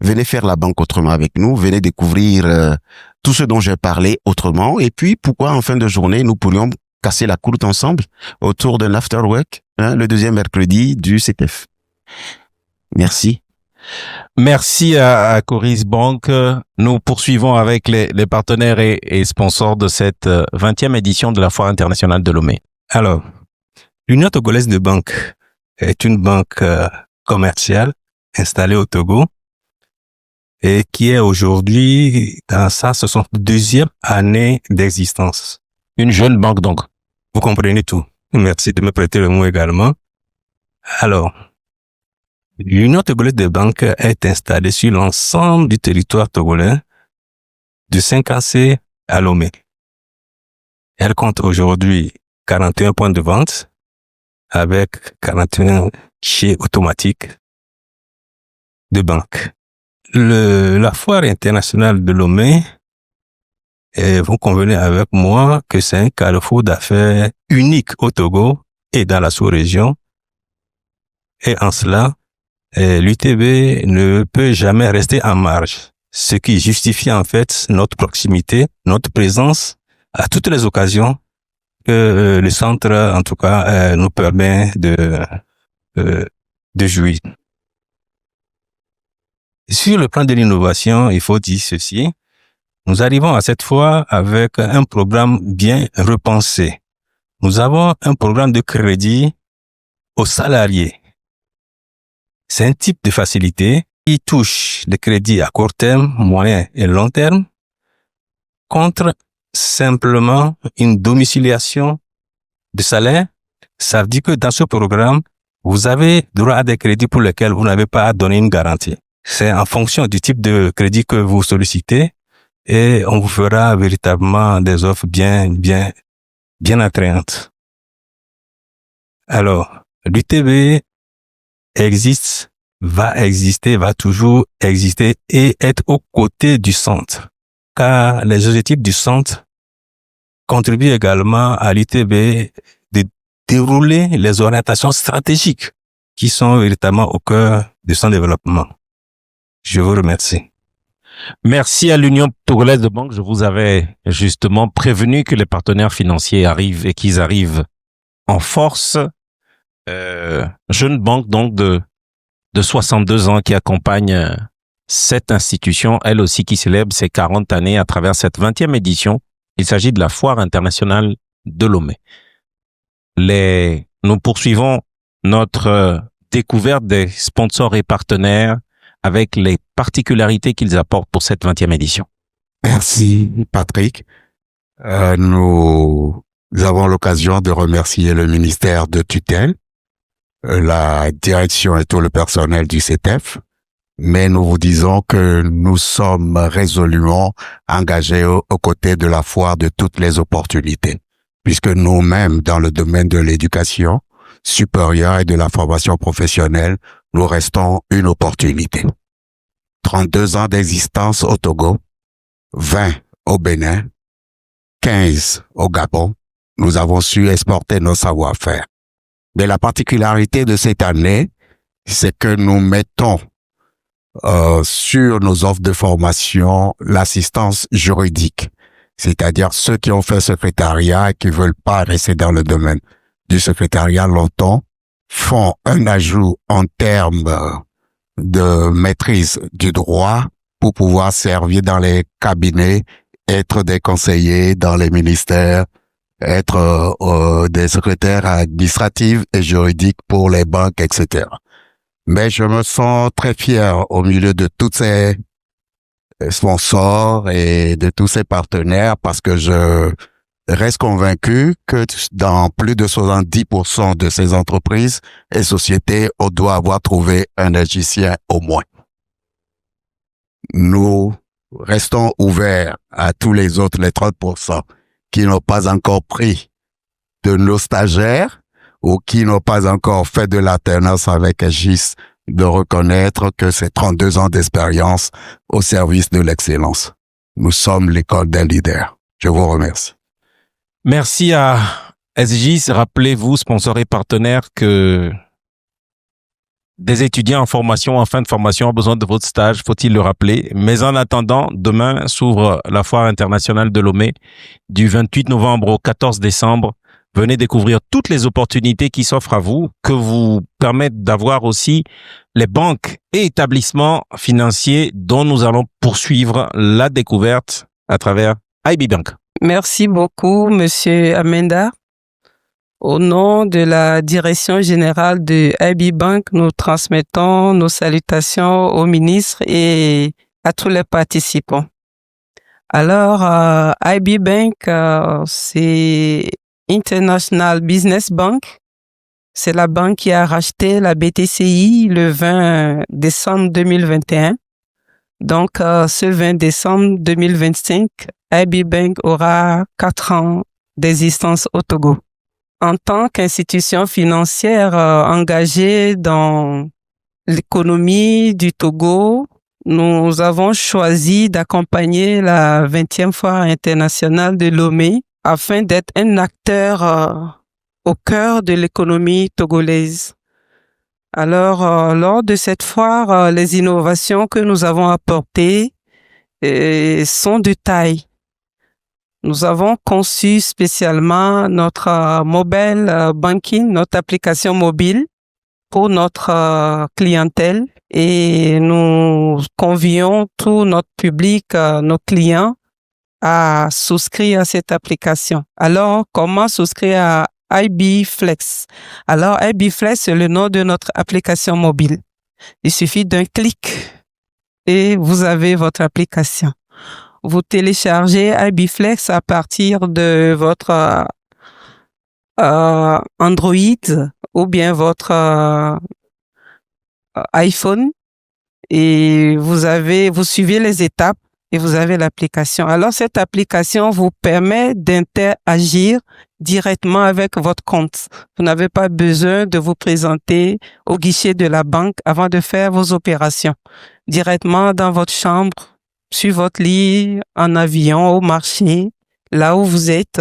Venez faire la banque autrement avec nous. Venez découvrir tout ce dont j'ai parlé autrement. Et puis, pourquoi en fin de journée, nous pourrions casser la croûte ensemble autour d'un after work, le deuxième mercredi du CETEF. Merci. Merci à Coris Bank. Nous poursuivons avec les partenaires et sponsors de cette 20e édition de la Foire internationale de Lomé. Alors, l'Union togolaise de banque est une banque commerciale installée au Togo et qui est aujourd'hui dans sa 62e année d'existence. Une jeune banque donc. Vous comprenez tout. Merci de me prêter le mot également. Alors, l'Union togolaise de banque est installée sur l'ensemble du territoire togolais de Saint-Cassé à Lomé. Elle compte aujourd'hui 41 points de vente avec 41 guichets automatiques de banque. La foire internationale de Lomé, et vous convenez avec moi que c'est un carrefour d'affaires unique au Togo et dans la sous-région. Et en cela, l'UTB ne peut jamais rester en marge, ce qui justifie en fait notre proximité, notre présence à toutes les occasions que le centre, en tout cas, nous permet de jouir. Sur le plan de l'innovation, il faut dire ceci. Nous arrivons à cette fois avec un programme bien repensé. Nous avons un programme de crédit aux salariés. C'est un type de facilité qui touche les crédits à court terme, moyen et long terme contre simplement une domiciliation de salaire. Ça veut dire que dans ce programme, vous avez droit à des crédits pour lesquels vous n'avez pas à donner une garantie. C'est en fonction du type de crédit que vous sollicitez et on vous fera véritablement des offres bien attrayantes. Alors, l'UTB existe, va exister, va toujours exister et être aux côtés du centre. Car les objectifs du centre contribuent également à l'UTB de dérouler les orientations stratégiques qui sont véritablement au cœur de son développement. Je vous remercie. Merci à l'Union togolaise de banque. Je vous avais justement prévenu que les partenaires financiers arrivent et qu'ils arrivent en force. Jeune banque donc de 62 ans qui accompagne cette institution, elle aussi qui célèbre ses 40 années à travers cette 20e édition. Il s'agit de la Foire internationale de Lomé. Nous poursuivons notre découverte des sponsors et partenaires avec les particularités qu'ils apportent pour cette 20e édition. Merci, Patrick. Nous avons l'occasion de remercier le ministère de tutelle, la direction et tout le personnel du CETEF, mais nous vous disons que nous sommes résolument engagés aux côtés de la foire de toutes les opportunités, puisque nous-mêmes, dans le domaine de l'éducation supérieure et de la formation professionnelle, nous restons une opportunité. 32 ans d'existence au Togo, 20 au Bénin, 15 au Gabon, nous avons su exporter nos savoir-faire. Mais la particularité de cette année, c'est que nous mettons sur nos offres de formation l'assistance juridique, c'est-à-dire ceux qui ont fait secrétariat et qui veulent pas rester dans le domaine du secrétariat longtemps, font un ajout en termes de maîtrise du droit pour pouvoir servir dans les cabinets, être des conseillers dans les ministères, être des secrétaires administratifs et juridiques pour les banques, etc. Mais je me sens très fier au milieu de tous ces sponsors et de tous ces partenaires parce que je reste convaincu que dans plus de 70% de ces entreprises et sociétés, on doit avoir trouvé un logicien au moins. Nous restons ouverts à tous les autres, les 30%, qui n'ont pas encore pris de nos stagiaires ou qui n'ont pas encore fait de l'alternance avec GIS de reconnaître que c'est 32 ans d'expérience au service de l'excellence. Nous sommes l'école des leaders. Je vous remercie. Merci à SGIS. Rappelez-vous, sponsor et partenaire, que des étudiants en formation, en fin de formation, ont besoin de votre stage, faut-il le rappeler. Mais en attendant, demain s'ouvre la Foire internationale de Lomé du 28 novembre au 14 décembre. Venez découvrir toutes les opportunités qui s'offrent à vous, que vous permettent d'avoir aussi les banques et établissements financiers dont nous allons poursuivre la découverte à travers IB Bank. Merci beaucoup, Monsieur Amenda. Au nom de la direction générale de IB Bank, nous transmettons nos salutations au ministre et à tous les participants. Alors, IB Bank, c'est International Business Bank. C'est la banque qui a racheté la BTCI le 20 décembre 2021. Donc, ce 20 décembre 2025, IB Bank aura 4 ans d'existence au Togo. En tant qu'institution financière engagée dans l'économie du Togo, nous avons choisi d'accompagner la 20e Foire internationale de Lomé afin d'être un acteur au cœur de l'économie togolaise. Alors, lors de cette foire, les innovations que nous avons apportées sont de taille. Nous avons conçu spécialement notre mobile banking, notre application mobile pour notre clientèle et nous convions tout notre public, nos clients, à souscrire à cette application. Alors, comment souscrire à IB Flex? Alors, IB Flex, c'est le nom de notre application mobile. Il suffit d'un clic et vous avez votre application. Vous téléchargez IB Flex à partir de votre Android ou bien votre iPhone et vous suivez les étapes et vous avez l'application. Alors, cette application vous permet d'interagir directement avec votre compte. Vous n'avez pas besoin de vous présenter au guichet de la banque avant de faire vos opérations. Directement dans votre chambre, sur votre lit, en avion, au marché, là où vous êtes,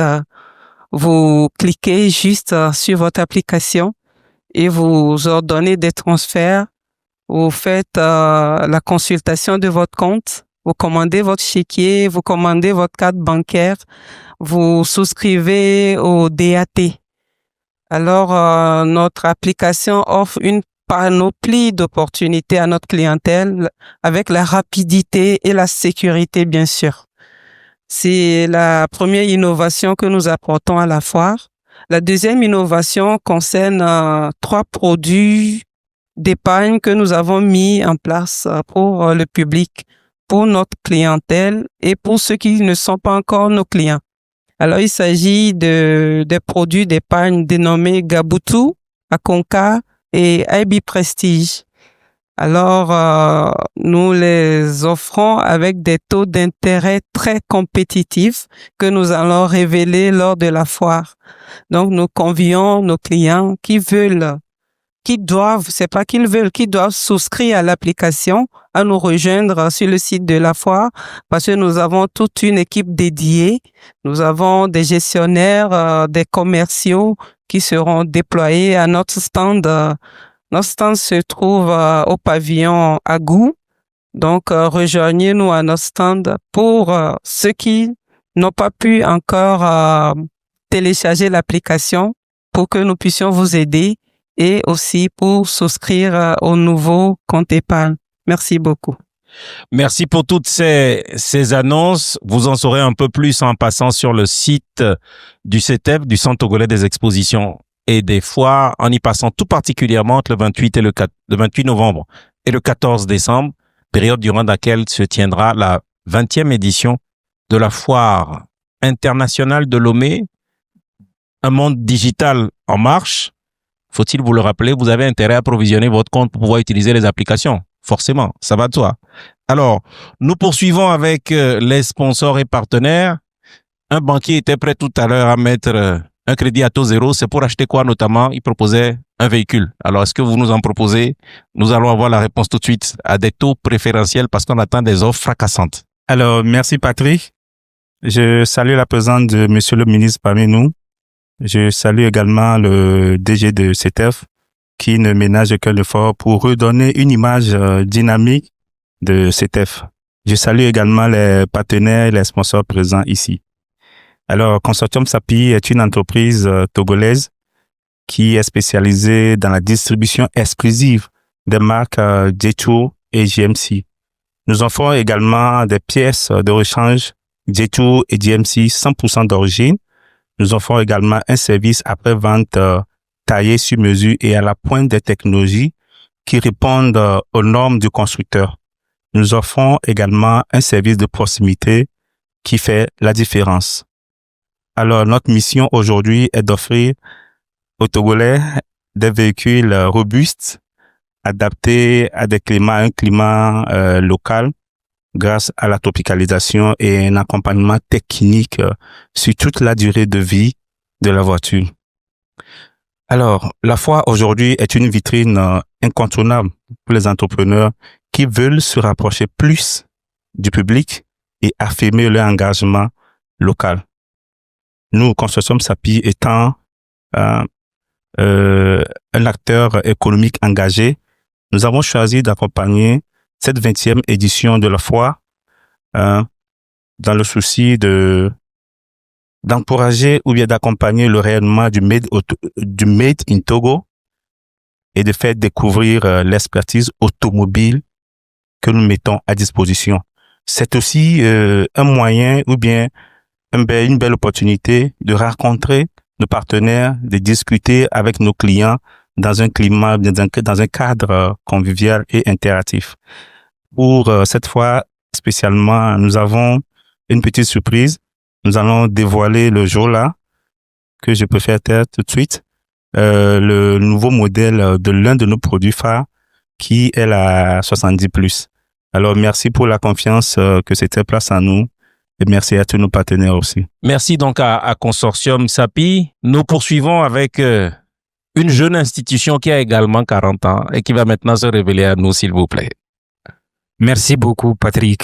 vous cliquez juste sur votre application et vous ordonnez des transferts. Vous faites la consultation de votre compte. Vous commandez votre chéquier, vous commandez votre carte bancaire, vous souscrivez au DAT. Alors, notre application offre une panoplie d'opportunités à notre clientèle avec la rapidité et la sécurité, bien sûr. C'est la première innovation que nous apportons à la foire. La deuxième innovation concerne 3 produits d'épargne que nous avons mis en place pour le public, pour notre clientèle et pour ceux qui ne sont pas encore nos clients. Alors, il s'agit des produits d'épargne dénommés Gabutu, Akonka et IB Prestige. Alors, nous les offrons avec des taux d'intérêt très compétitifs que nous allons révéler lors de la foire. Donc, nous convions nos clients qui doivent souscrire à l'application, à nous rejoindre sur le site de la foire parce que nous avons toute une équipe dédiée. Nous avons des gestionnaires, des commerciaux qui seront déployés à notre stand. Notre stand se trouve au pavillon Agou. Donc, rejoignez-nous à notre stand pour ceux qui n'ont pas pu encore télécharger l'application pour que nous puissions vous aider et aussi pour souscrire au nouveau compte épargne. Merci beaucoup. Merci pour toutes ces annonces. Vous en saurez un peu plus en passant sur le site du CETEF, du Centre togolais des expositions et des foires, en y passant tout particulièrement entre le 28 novembre et le 14 décembre, période durant laquelle se tiendra la 20e édition de la foire internationale de Lomé, un monde digital en marche. Faut-il vous le rappeler, vous avez intérêt à provisionner votre compte pour pouvoir utiliser les applications. Forcément, ça va de soi. Alors, nous poursuivons avec les sponsors et partenaires. Un banquier était prêt tout à l'heure à mettre un crédit à taux zéro. C'est pour acheter quoi notamment? Il proposait un véhicule. Alors, est-ce que vous nous en proposez? Nous allons avoir la réponse tout de suite à des taux préférentiels parce qu'on attend des offres fracassantes. Alors, merci Patrick. Je salue la présence de Monsieur le ministre parmi nous. Je salue également le DG de CETEF qui ne ménage aucun effort pour redonner une image dynamique de CETEF. Je salue également les partenaires et les sponsors présents ici. Alors, Consortium SAPI est une entreprise togolaise qui est spécialisée dans la distribution exclusive des marques J2 et GMC. Nous offrons également des pièces de rechange J2 et GMC 100% d'origine. Nous offrons également un service après-vente taillé sur mesure et à la pointe des technologies qui répondent aux normes du constructeur. Nous offrons également un service de proximité qui fait la différence. Alors, notre mission aujourd'hui est d'offrir aux Togolais des véhicules robustes, adaptés à un climat local, grâce à la tropicalisation et un accompagnement technique sur toute la durée de vie de la voiture. Alors, la foire aujourd'hui est une vitrine incontournable pour les entrepreneurs qui veulent se rapprocher plus du public et affirmer leur engagement local. Nous, Consortium SAPI, étant un acteur économique engagé, nous avons choisi d'accompagner cette 20e édition de la foire dans le souci d'encourager ou bien d'accompagner le rayonnement du Made in Togo et de faire découvrir l'expertise automobile que nous mettons à disposition. C'est aussi un moyen ou bien une belle opportunité de rencontrer nos partenaires, de discuter avec nos clients dans un climat, dans un cadre convivial et interactif. Pour cette fois, spécialement, nous avons une petite surprise. Nous allons dévoiler le jour là, que je peux faire taire tout de suite, le nouveau modèle de l'un de nos produits phares qui est la 70+. Alors, merci pour la confiance que c'était place à nous et merci à tous nos partenaires aussi. Merci donc à Consortium SAPI. Nous poursuivons avec une jeune institution qui a également 40 ans et qui va maintenant se révéler à nous, s'il vous plaît. Merci beaucoup, Patrick.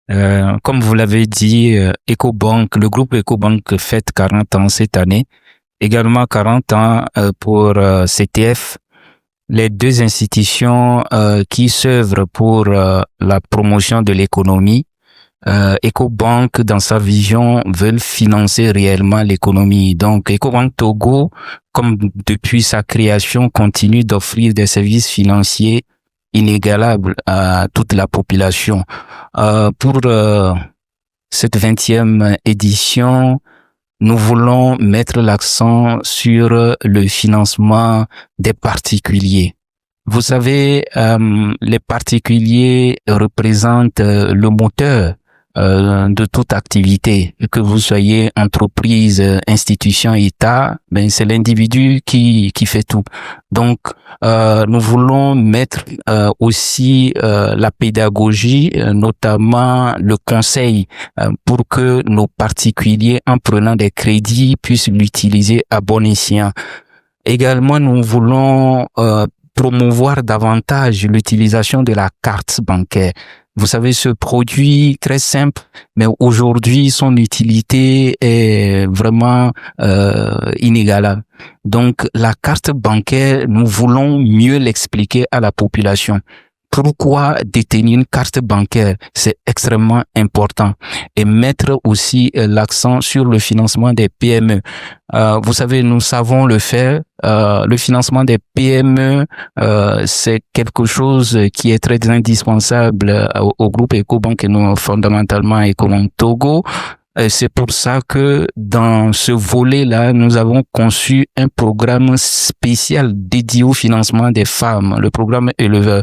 Comme vous l'avez dit, EcoBank, le groupe EcoBank fête 40 ans cette année. Également 40 ans pour CTF, les deux institutions qui s'œuvrent pour la promotion de l'économie. EcoBank, dans sa vision, veulent financer réellement l'économie. Donc, EcoBank Togo, comme depuis sa création, continue d'offrir des services financiers inégalable à toute la population. Pour cette 20e édition, nous voulons mettre l'accent sur le financement des particuliers. Vous savez, les particuliers représentent le moteur de toute activité, que vous soyez entreprise, institution, État, ben c'est l'individu qui fait tout. Donc nous voulons mettre aussi la pédagogie, notamment le conseil, pour que nos particuliers, en prenant des crédits, puissent l'utiliser à bon escient. Également, nous voulons promouvoir davantage l'utilisation de la carte bancaire. Vous savez, ce produit très simple, mais aujourd'hui, son utilité est vraiment inégalable. Donc, la carte bancaire, nous voulons mieux l'expliquer à la population. Pourquoi détenir une carte bancaire? C'est extrêmement important. Et mettre aussi l'accent sur le financement des PME. Vous savez, nous savons le faire. Le financement des PME, c'est quelque chose qui est très indispensable au groupe EcoBank et non fondamentalement à EcoBank Togo. C'est pour ça que dans ce volet-là, nous avons conçu un programme spécial dédié au financement des femmes, le programme Éleveur.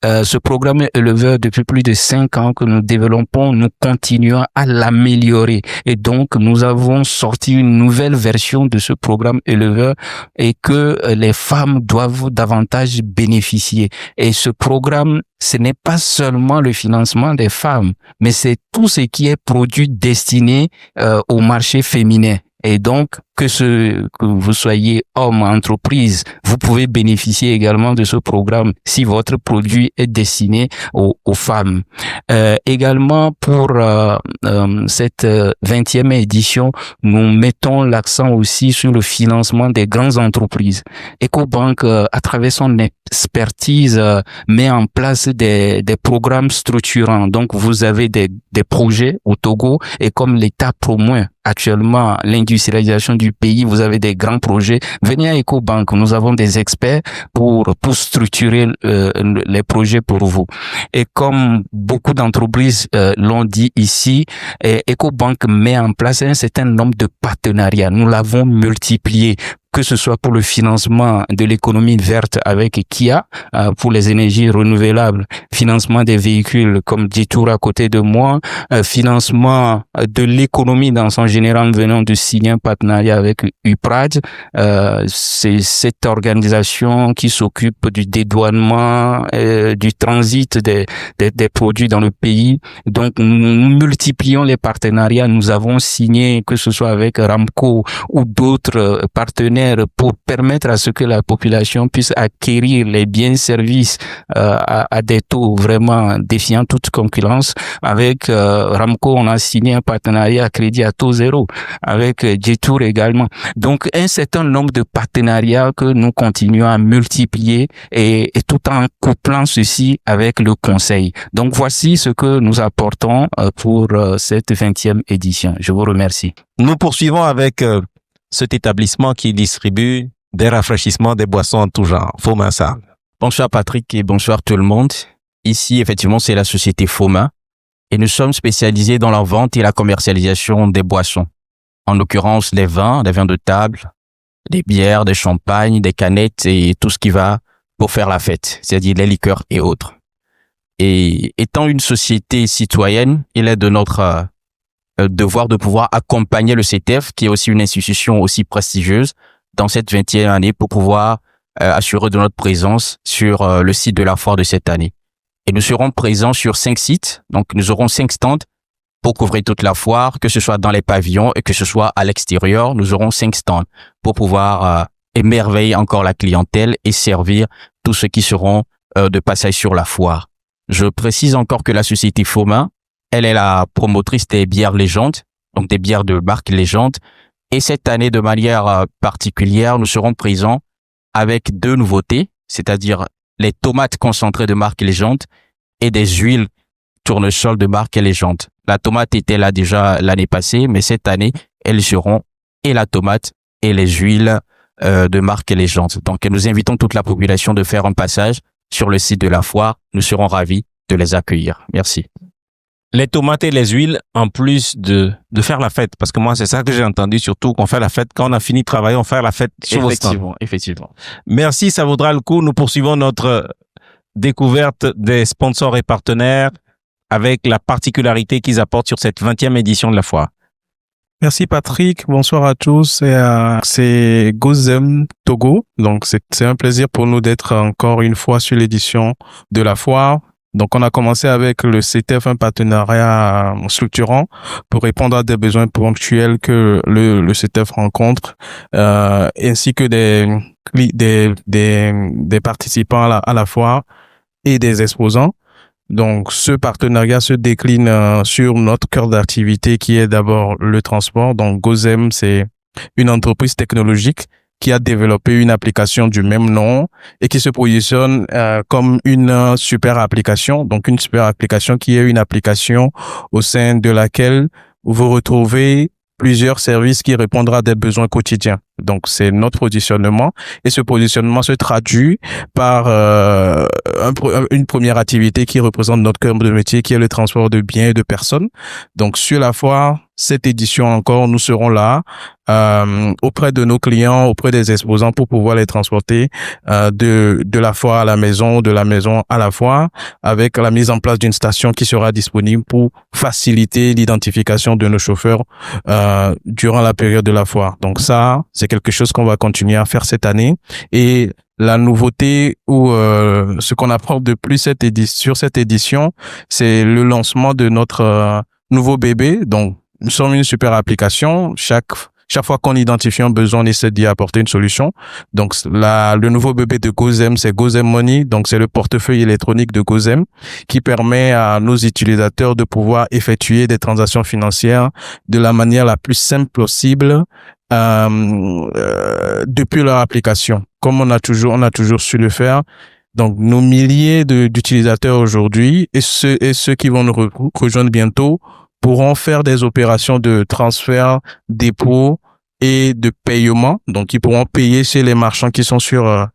Ce programme éleveur, depuis plus de 5 ans que nous développons, nous continuons à l'améliorer. Et donc, nous avons sorti une nouvelle version de ce programme éleveur et que les femmes doivent davantage bénéficier. Et ce programme, ce n'est pas seulement le financement des femmes, mais c'est tout ce qui est produit destiné au marché féminin. Et donc, que vous soyez homme, entreprise, vous pouvez bénéficier également de ce programme si votre produit est destiné aux femmes. Également, pour cette 20e édition, nous mettons l'accent aussi sur le financement des grandes entreprises. EcoBank, à travers son expertise, met en place des programmes structurants. Donc, vous avez des projets au Togo et comme l'État promeut actuellement l'industrialisation du pays, vous avez des grands projets. Venez à EcoBank, nous avons des experts pour structurer les projets pour vous. Et comme beaucoup d'entreprises l'ont dit ici, EcoBank met en place un certain nombre de partenariats. Nous l'avons multiplié, que ce soit pour le financement de l'économie verte avec Kia, pour les énergies renouvelables, financement des véhicules comme Detour à côté de moi, financement de l'économie dans son général. Nous venons de signer un partenariat avec UPRAD. C'est cette organisation qui s'occupe du dédouanement, du transit des produits dans le pays. Donc, nous multiplions les partenariats. Nous avons signé, que ce soit avec Ramco ou d'autres partenaires, pour permettre à ce que la population puisse acquérir les biens et services à des taux vraiment défiant toute concurrence. Avec Ramco, on a signé un partenariat à crédit à taux zéro, avec Detour également. Donc, un certain nombre de partenariats que nous continuons à multiplier et tout en couplant ceci avec le conseil. Donc, voici ce que nous apportons pour cette 20e édition. Je vous remercie. Nous poursuivons avec cet établissement qui distribue des rafraîchissements, des boissons en tout genre. Foma ça. Bonsoir Patrick et bonsoir tout le monde. Ici, effectivement, c'est la société Foma et nous sommes spécialisés dans la vente et la commercialisation des boissons. En l'occurrence, les vins de table, des bières, des champagnes, des canettes et tout ce qui va pour faire la fête, c'est-à-dire les liqueurs et autres. Et étant une société citoyenne, il est de notre devoir de pouvoir accompagner le CTF, qui est aussi une institution aussi prestigieuse, dans cette 20e année pour pouvoir assurer de notre présence sur le site de la foire de cette année. Et nous serons présents sur 5 sites, donc nous aurons 5 stands pour couvrir toute la foire, que ce soit dans les pavillons et que ce soit à l'extérieur. Nous aurons 5 stands pour pouvoir émerveiller encore la clientèle et servir tous ceux qui seront de passage sur la foire. Je précise encore que la société Foma, elle est la promotrice des bières légendes, donc des bières de marque légende. Et cette année, de manière particulière, nous serons présents avec 2 nouveautés, c'est-à-dire les tomates concentrées de marque légende et des huiles tournesol de marque légende. La tomate était là déjà l'année passée, mais cette année, elles seront et la tomate et les huiles de marque légende. Donc, nous invitons toute la population de faire un passage sur le site de la foire. Nous serons ravis de les accueillir. Merci. Les tomates et les huiles, en plus de faire la fête, parce que moi, c'est ça que j'ai entendu, surtout qu'on fait la fête. Quand on a fini de travailler, on fait la fête sur vos stands. Effectivement. Merci, ça vaudra le coup. Nous poursuivons notre découverte des sponsors et partenaires avec la particularité qu'ils apportent sur cette 20e édition de la foire. Merci Patrick, bonsoir à tous. C'est Gozem Togo. Donc c'est un plaisir pour nous d'être encore une fois sur l'édition de la foire. Donc, on a commencé avec le CTF, un partenariat structurant pour répondre à des besoins ponctuels que le CTF rencontre, ainsi que des participants à la foire et des exposants. Donc, ce partenariat se décline sur notre cœur d'activité qui est d'abord le transport. Donc, Gozem, c'est une entreprise technologique qui a développé une application du même nom et qui se positionne comme une super application. Donc, une super application qui est une application au sein de laquelle vous retrouvez plusieurs services qui répondront à des besoins quotidiens. Donc, c'est notre positionnement et ce positionnement se traduit par une première activité qui représente notre cœur de métier, qui est le transport de biens et de personnes. Donc, sur la foire, cette édition encore, nous serons là auprès de nos clients, auprès des exposants pour pouvoir les transporter de la foire à la maison, de la maison à la foire, avec la mise en place d'une station qui sera disponible pour faciliter l'identification de nos chauffeurs durant la période de la foire. Donc ça, c'est quelque chose qu'on va continuer à faire cette année. Et la nouveauté ou ce qu'on apporte de plus sur cette édition, c'est le lancement de notre nouveau bébé. Donc, nous sommes une super application. chaque fois qu'on identifie un besoin, on essaie d'y apporter une solution. Donc, le nouveau bébé de Gozem, c'est Gozem Money. Donc, c'est le portefeuille électronique de Gozem qui permet à nos utilisateurs de pouvoir effectuer des transactions financières de la manière la plus simple possible, depuis leur application, comme on a toujours su le faire. Donc, nos milliers d'utilisateurs aujourd'hui et ceux qui vont nous rejoindre bientôt pourront faire des opérations de transfert, dépôt et de paiement. Donc, ils pourront payer chez les marchands qui sont sur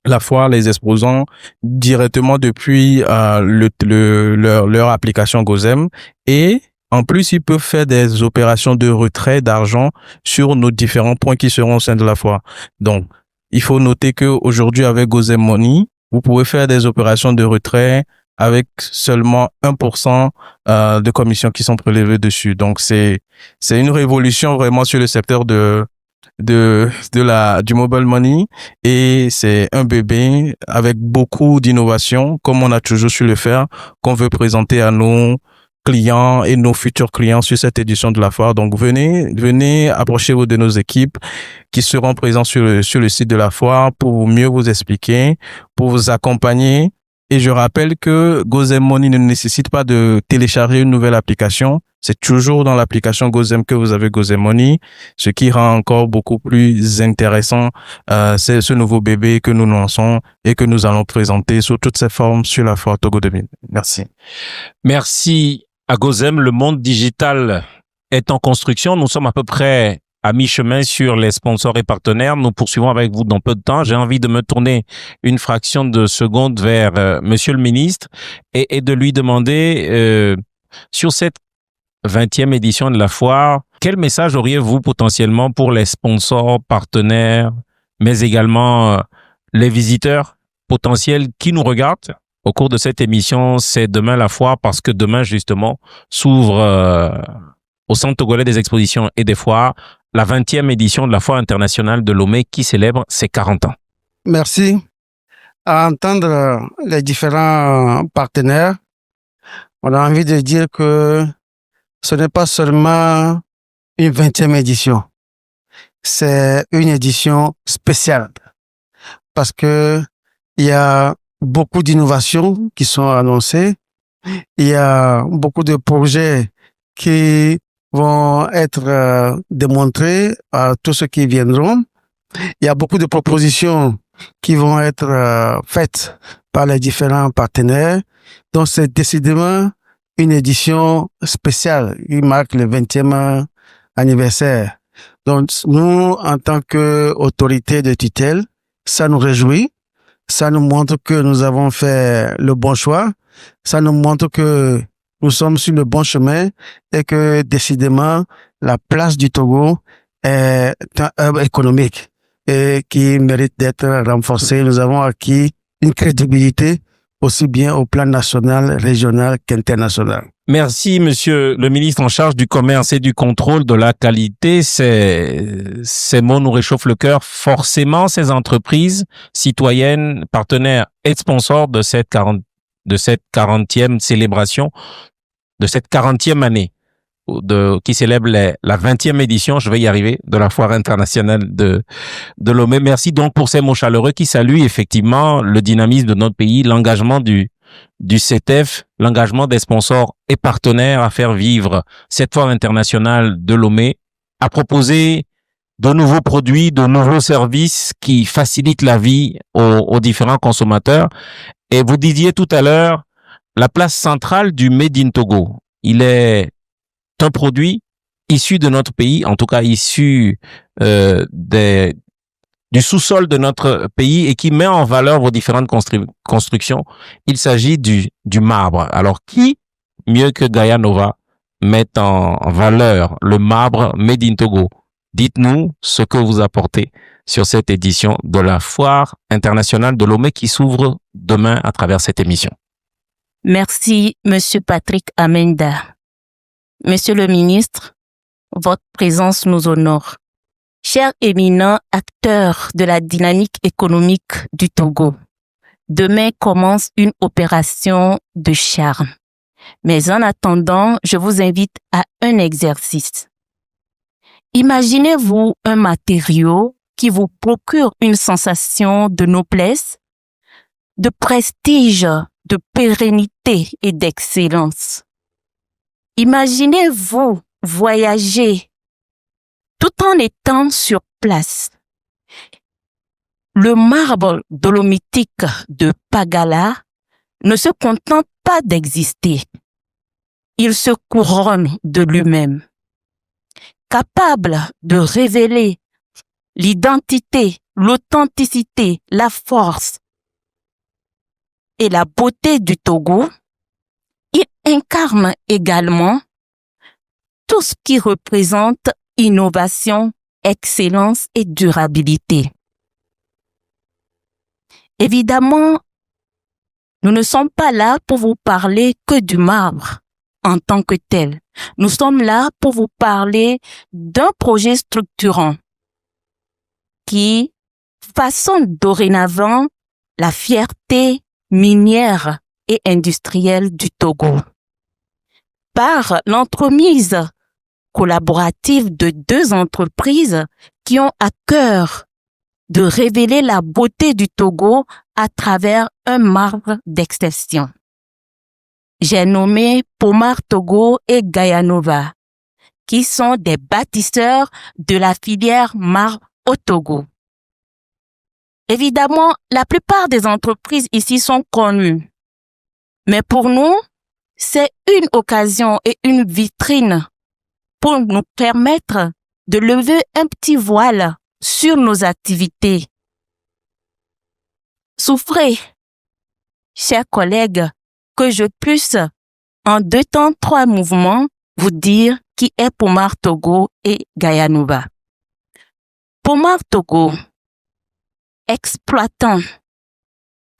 la foire, les exposants, directement depuis leur application Gozem. Et en plus, ils peuvent faire des opérations de retrait d'argent sur nos différents points qui seront au sein de la foire. Donc, il faut noter que aujourd'hui, avec Gozem Money, vous pouvez faire des opérations de retrait avec seulement 1% de commissions qui sont prélevées dessus. Donc, c'est une révolution vraiment sur le secteur du mobile money, et c'est un bébé avec beaucoup d'innovation, comme on a toujours su le faire, qu'on veut présenter à nos clients et nos futurs clients sur cette édition de la foire. Donc, venez, approchez-vous de nos équipes qui seront présents sur le site de la foire pour mieux vous expliquer, pour vous accompagner. Et je rappelle que Gozem Money ne nécessite pas de télécharger une nouvelle application. C'est toujours dans l'application Gozem que vous avez Gozem Money. Ce qui rend encore beaucoup plus intéressant, c'est ce nouveau bébé que nous lançons et que nous allons présenter sous toutes ses formes sur la foire Togo 2000. Merci. Merci à Gozem. Le monde digital est en construction. Nous sommes à peu près à mi-chemin sur les sponsors et partenaires. Nous poursuivons avec vous dans peu de temps. J'ai envie de me tourner une fraction de seconde vers Monsieur le ministre et de lui demander, sur cette 20e édition de la foire, quel message auriez-vous potentiellement pour les sponsors, partenaires, mais également les visiteurs potentiels qui nous regardent au cours de cette émission? C'est demain la foire, parce que demain, justement, s'ouvre au Centre togolais des expositions et des foires la 20e édition de la Foire internationale de Lomé qui célèbre ses 40 ans. Merci. À entendre les différents partenaires, on a envie de dire que ce n'est pas seulement une 20e édition. C'est une édition spéciale parce que il y a beaucoup d'innovations qui sont annoncées. Il y a beaucoup de projets qui vont être démontrés à tous ceux qui viendront. Il y a beaucoup de propositions qui vont être faites par les différents partenaires. Donc, c'est décidément une édition spéciale qui marque le 20e anniversaire. Donc, nous, en tant qu'autorité de tutelle, ça nous réjouit. Ça nous montre que nous avons fait le bon choix. Ça nous montre que nous sommes sur le bon chemin et que, décidément, la place du Togo est un hub économique et qui mérite d'être renforcée. Nous avons acquis une crédibilité aussi bien au plan national, régional qu'international. Merci, monsieur le ministre en charge du commerce et du contrôle de la qualité. Ces mots nous réchauffent le cœur. Forcément, ces entreprises citoyennes, partenaires et sponsors de cette 40e célébration, de cette 40e année, qui célèbre la 20e édition, je vais y arriver, de la Foire internationale de Lomé. Merci donc pour ces mots chaleureux qui saluent effectivement le dynamisme de notre pays, l'engagement du CETEF, l'engagement des sponsors et partenaires à faire vivre cette Foire internationale de Lomé, à proposer de nouveaux produits, de nouveaux services qui facilitent la vie aux différents consommateurs. Et vous disiez tout à l'heure la place centrale du Made in Togo. Il est un produit issu de notre pays, en tout cas issu du sous-sol de notre pays et qui met en valeur vos différentes constructions. Il s'agit du marbre. Alors, qui mieux que Gaia Nova met en valeur le marbre Made in Togo? Dites-nous ce que vous apportez sur cette édition de la Foire internationale de Lomé qui s'ouvre demain à travers cette émission. Merci, Monsieur Patrick Amenda. Monsieur le ministre, votre présence nous honore. Chers éminents acteurs de la dynamique économique du Togo, demain commence une opération de charme. Mais en attendant, je vous invite à un exercice. Imaginez-vous un matériau qui vous procure une sensation de noblesse, de prestige, de pérennité et d'excellence. Imaginez-vous voyager tout en étant sur place. Le marbre dolomitique de Pagala ne se contente pas d'exister. Il se couronne de lui-même. Capable de révéler l'identité, l'authenticité, la force et la beauté du Togo, il incarne également tout ce qui représente innovation, excellence et durabilité. Évidemment, nous ne sommes pas là pour vous parler que du marbre en tant que tel. Nous sommes là pour vous parler d'un projet structurant qui façonne dorénavant la fierté minière et industrielle du Togo. Par l'entremise collaborative de deux entreprises qui ont à cœur de révéler la beauté du Togo à travers un marbre d'exception. J'ai nommé Pomar Togo et Gayanova, qui sont des bâtisseurs de la filière marbre au Togo. Évidemment, la plupart des entreprises ici sont connues. Mais pour nous, c'est une occasion et une vitrine pour nous permettre de lever un petit voile sur nos activités. Souffrez, chers collègues, que je puisse, en 2 temps, 3 mouvements, vous dire qui est Pomar Togo et Gayanova. Pomar Togo, exploitant,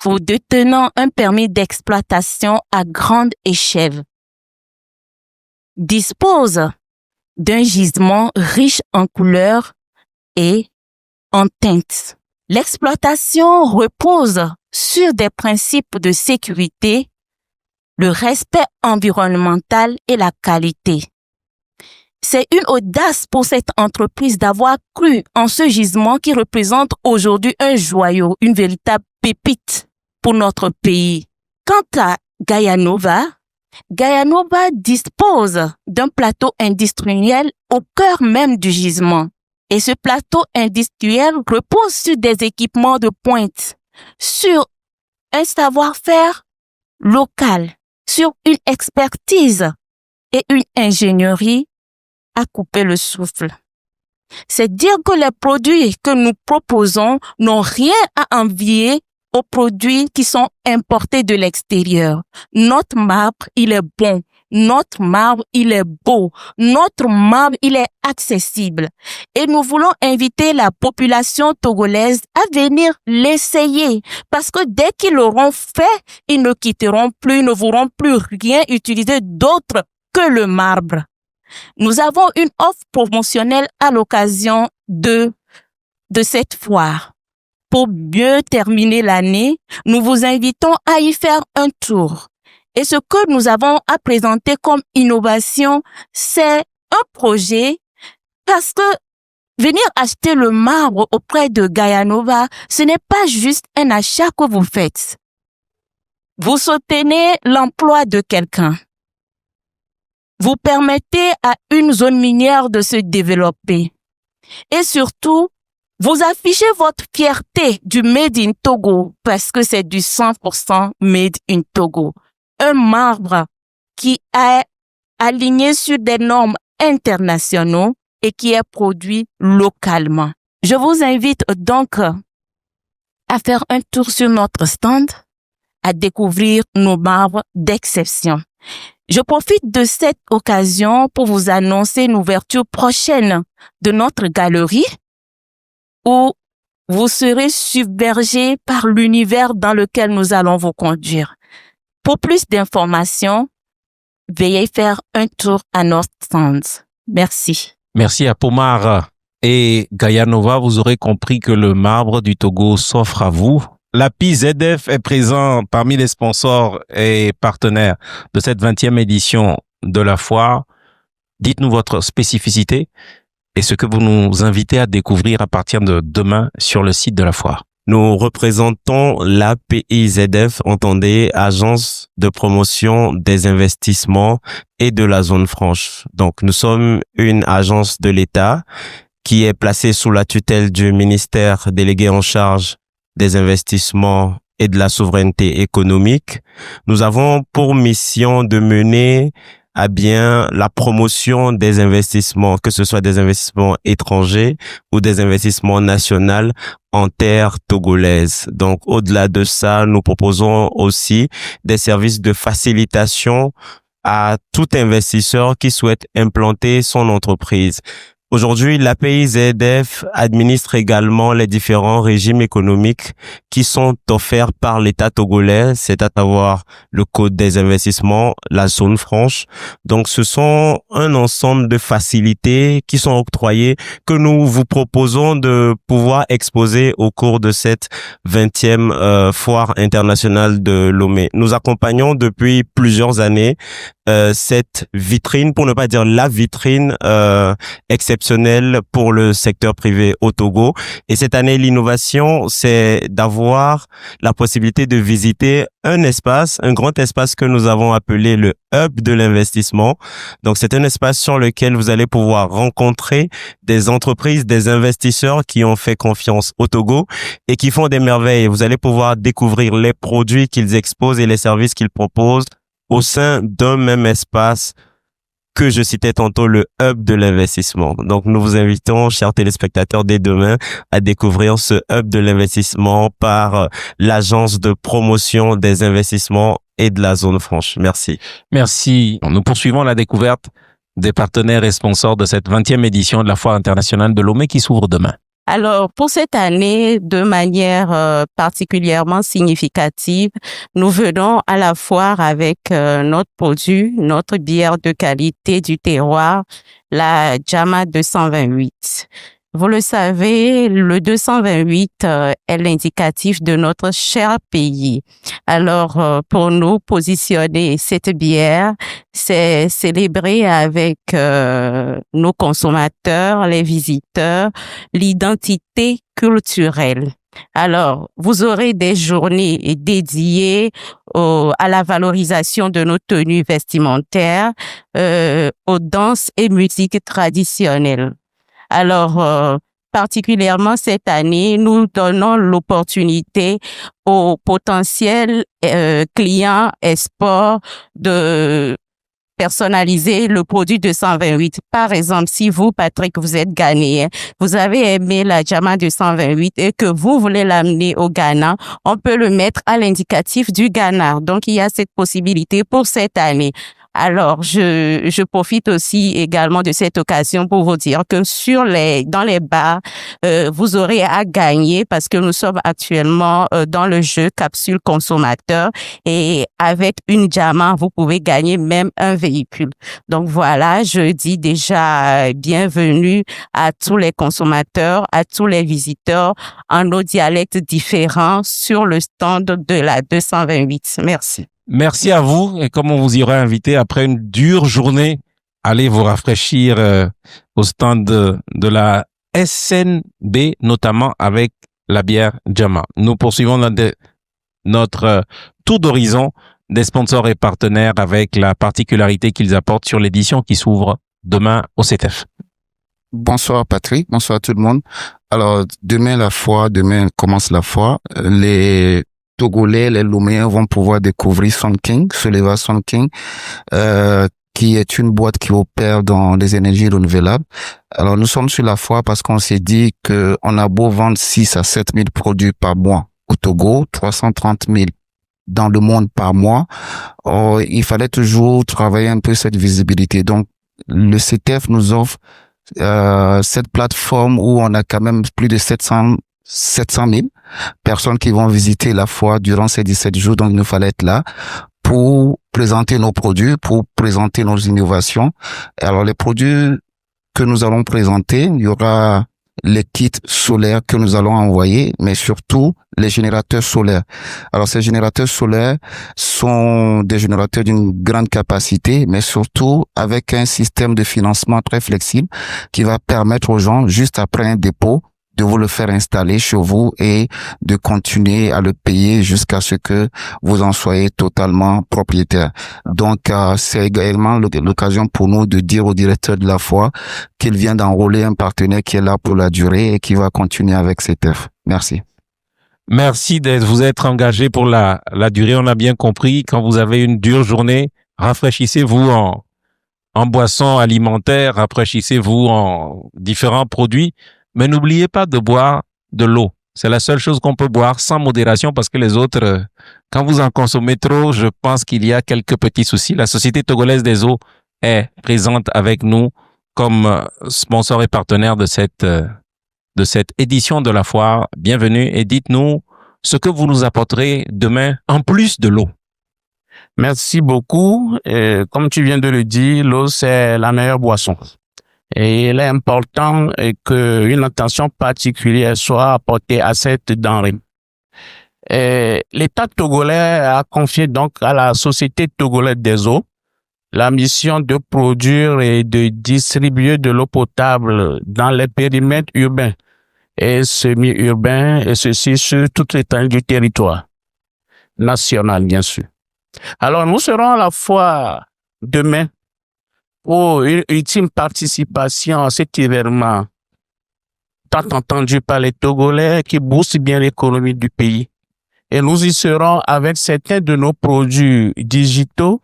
vous détenant un permis d'exploitation à grande échelle, dispose d'un gisement riche en couleurs et en teintes. L'exploitation repose sur des principes de sécurité, le respect environnemental et la qualité. C'est une audace pour cette entreprise d'avoir cru en ce gisement qui représente aujourd'hui un joyau, une véritable pépite pour notre pays. Quant à Gayanova, Gayanova dispose d'un plateau industriel au cœur même du gisement. Et ce plateau industriel repose sur des équipements de pointe, sur un savoir-faire local, sur une expertise et une ingénierie à couper le souffle. C'est dire que les produits que nous proposons n'ont rien à envier aux produits qui sont importés de l'extérieur. Notre marbre, il est bon. Notre marbre, il est beau. Notre marbre, il est accessible. Et nous voulons inviter la population togolaise à venir l'essayer. Parce que dès qu'ils l'auront fait, ils ne quitteront plus, ils ne voudront plus rien utiliser d'autre que le marbre. Nous avons une offre promotionnelle à l'occasion de cette foire. Pour mieux terminer l'année, nous vous invitons à y faire un tour. Et ce que nous avons à présenter comme innovation, c'est un projet parce que venir acheter le marbre auprès de Gayanova, ce n'est pas juste un achat que vous faites. Vous soutenez l'emploi de quelqu'un. Vous permettez à une zone minière de se développer. Et surtout, vous affichez votre fierté du Made in Togo parce que c'est du 100% Made in Togo. Un marbre qui est aligné sur des normes internationaux et qui est produit localement. Je vous invite donc à faire un tour sur notre stand, à découvrir nos marbres d'exception. Je profite de cette occasion pour vous annoncer une ouverture prochaine de notre galerie où vous serez submergés par l'univers dans lequel nous allons vous conduire. Pour plus d'informations, veuillez faire un tour à notre stand. Merci. Merci à Pomar et Gayanova. Vous aurez compris que le marbre du Togo s'offre à vous. L'API ZF est présent parmi les sponsors et partenaires de cette 20e édition de la foire. Dites-nous votre spécificité et ce que vous nous invitez à découvrir à partir de demain sur le site de la foire. Nous représentons l'APIZF, entendez, Agence de promotion des investissements et de la zone franche. Donc, nous sommes une agence de l'État qui est placée sous la tutelle du ministère délégué en charge des investissements et de la souveraineté économique. Nous avons pour mission de mener à bien la promotion des investissements, que ce soit des investissements étrangers ou des investissements nationaux en terre togolaise. Donc, au-delà de ça, nous proposons aussi des services de facilitation à tout investisseur qui souhaite implanter son entreprise. Aujourd'hui, l'APIZF administre également les différents régimes économiques qui sont offerts par l'État togolais, c'est à savoir le Code des investissements, la zone franche. Donc, ce sont un ensemble de facilités qui sont octroyées que nous vous proposons de pouvoir exposer au cours de cette 20e foire internationale de Lomé. Nous accompagnons depuis plusieurs années cette vitrine, pour ne pas dire la vitrine exceptionnelle pour le secteur privé au Togo. Et cette année, l'innovation, c'est d'avoir la possibilité de visiter un espace, un grand espace que nous avons appelé le Hub de l'investissement. Donc, c'est un espace sur lequel vous allez pouvoir rencontrer des entreprises, des investisseurs qui ont fait confiance au Togo et qui font des merveilles. Vous allez pouvoir découvrir les produits qu'ils exposent et les services qu'ils proposent au sein d'un même espace que je citais tantôt, le Hub de l'investissement. Donc, nous vous invitons, chers téléspectateurs, dès demain à découvrir ce Hub de l'investissement par l'Agence de promotion des investissements et de la zone franche. Merci. Merci. Nous poursuivons la découverte des partenaires et sponsors de cette 20e édition de la Foire internationale de Lomé qui s'ouvre demain. Alors, pour cette année, de manière particulièrement significative, nous venons à la foire avec notre produit, notre bière de qualité du terroir, la Jama 228. Vous le savez, le 228 est l'indicatif de notre cher pays. Alors, pour nous, positionner cette bière, c'est célébrer avec nos consommateurs, les visiteurs, l'identité culturelle. Alors, vous aurez des journées dédiées à la valorisation de nos tenues vestimentaires, aux danses et musiques traditionnelles. Alors, particulièrement cette année, nous donnons l'opportunité aux potentiels clients export de personnaliser le produit 228. Par exemple, si vous, Patrick, vous êtes Ghanéen, vous avez aimé la Jama 228 et que vous voulez l'amener au Ghana, on peut le mettre à l'indicatif du Ghana. Donc, il y a cette possibilité pour cette année. Alors, je profite aussi également de cette occasion pour vous dire que dans les bars, vous aurez à gagner parce que nous sommes actuellement dans le jeu capsule consommateur et avec une Jama, vous pouvez gagner même un véhicule. Donc voilà, je dis déjà bienvenue à tous les consommateurs, à tous les visiteurs en nos dialectes différents sur le stand de la 228. Merci. Merci à vous. Et comme on vous y aura invité après une dure journée, allez vous rafraîchir au stand de la SNB, notamment avec la bière Jama. Nous poursuivons notre tour d'horizon des sponsors et partenaires avec la particularité qu'ils apportent sur l'édition qui s'ouvre demain au CETEF. Bonsoir Patrick, bonsoir tout le monde. Alors, demain commence la foire. Les Togolais, les Loméens vont pouvoir découvrir Sun King, Soleva Sun King, qui est une boîte qui opère dans les énergies renouvelables. Alors, nous sommes sur la foire parce qu'on s'est dit que on a beau vendre 6 à 7 000 produits par mois au Togo, 330 000 dans le monde par mois. Il fallait toujours travailler un peu cette visibilité. Donc, le CETEF nous offre cette plateforme où on a quand même plus de 700 000 personnes qui vont visiter la foire durant ces 17 jours. Donc, il nous fallait être là pour présenter nos produits, pour présenter nos innovations. Alors, les produits que nous allons présenter, il y aura les kits solaires que nous allons envoyer, mais surtout les générateurs solaires. Alors, ces générateurs solaires sont des générateurs d'une grande capacité, mais surtout avec un système de financement très flexible qui va permettre aux gens, juste après un dépôt, de vous le faire installer chez vous et de continuer à le payer jusqu'à ce que vous en soyez totalement propriétaire. Donc, c'est également l'occasion pour nous de dire au directeur de la foi qu'il vient d'enrôler un partenaire qui est là pour la durée et qui va continuer avec CETEF. Merci. Merci d'être, vous être engagé pour la durée. On a bien compris. Quand vous avez une dure journée, rafraîchissez-vous en boissons alimentaires, rafraîchissez-vous en différents produits. Mais n'oubliez pas de boire de l'eau. C'est la seule chose qu'on peut boire sans modération parce que les autres, quand vous en consommez trop, je pense qu'il y a quelques petits soucis. La Société togolaise des eaux est présente avec nous comme sponsor et partenaire de cette édition de la foire. Bienvenue et dites-nous ce que vous nous apporterez demain en plus de l'eau. Merci beaucoup. Comme tu viens de le dire, l'eau, c'est la meilleure boisson. Et il est important qu'une attention particulière soit apportée à cette denrée. L'État togolais a confié donc à la Société togolaise des eaux la mission de produire et de distribuer de l'eau potable dans les périmètres urbains et semi-urbains, et ceci sur toute l'étendue du territoire national, bien sûr. Alors, nous serons à la fois demain pour une ultime participation à cet événement tant entendu par les Togolais qui booste bien l'économie du pays. Et nous y serons avec certains de nos produits digitaux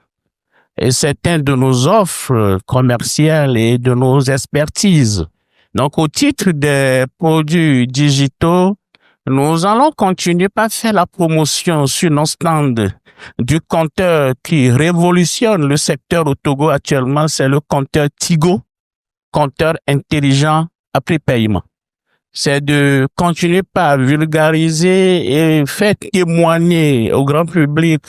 et certains de nos offres commerciales et de nos expertises. Donc, au titre des produits digitaux, nous allons continuer par faire la promotion sur nos stands du compteur qui révolutionne le secteur au Togo actuellement, c'est le compteur Tigo, compteur intelligent après paiement. C'est de continuer par vulgariser et faire témoigner au grand public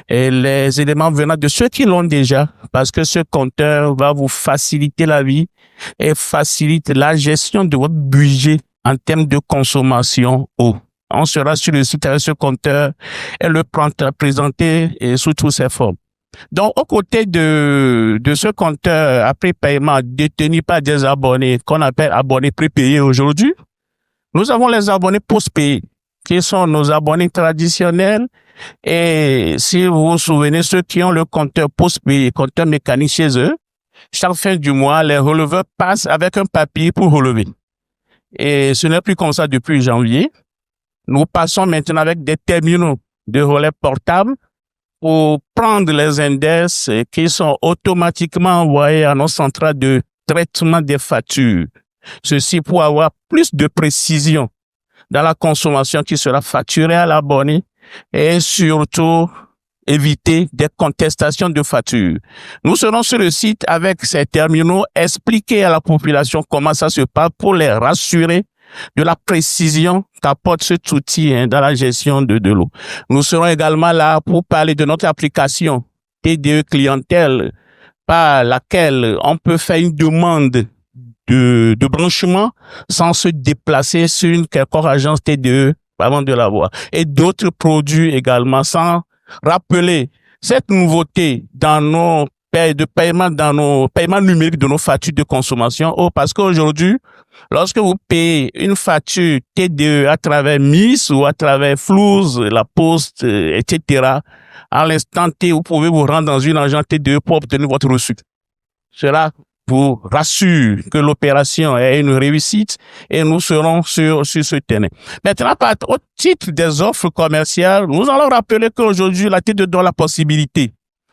et les éléments venant de ceux qui l'ont déjà, parce que ce compteur va vous faciliter la vie et facilite la gestion de votre budget en termes de consommation eau. On sera sur le site avec ce compteur et le présenter sous toutes ses formes. Donc, aux côtés de ce compteur après paiement détenu par des abonnés qu'on appelle abonnés prépayés aujourd'hui, nous avons les abonnés post-payés qui sont nos abonnés traditionnels. Et si vous vous souvenez, ceux qui ont le compteur post-payé, compteur mécanique chez eux, chaque fin du mois, les releveurs passent avec un papier pour relever. Et ce n'est plus comme ça depuis janvier. Nous passons maintenant avec des terminaux de relais portables pour prendre les index qui sont automatiquement envoyés à nos centrales de traitement des factures. Ceci pour avoir plus de précision dans la consommation qui sera facturée à l'abonné et surtout éviter des contestations de factures. Nous serons sur le site avec ces terminaux, expliquer à la population comment ça se passe pour les rassurer de la précision qu'apporte cet outil dans la gestion de l'eau. Nous serons également là pour parler de notre application TDE clientèle par laquelle on peut faire une demande de branchement sans se déplacer sur une quelconque agence TDE avant de l'avoir. Et d'autres produits également, sans rappeler cette nouveauté dans nos de paiement, dans nos paiements numériques de nos factures de consommation. Parce qu'aujourd'hui, lorsque vous payez une facture TDE à travers MIS ou à travers Flouz, La Poste, etc., à l'instant T, vous pouvez vous rendre dans une agence TDE pour obtenir votre reçu. Cela vous rassure que l'opération est une réussite et nous serons sur ce terrain. Maintenant, au titre des offres commerciales, nous allons rappeler qu'aujourd'hui, la TDE donne la possibilité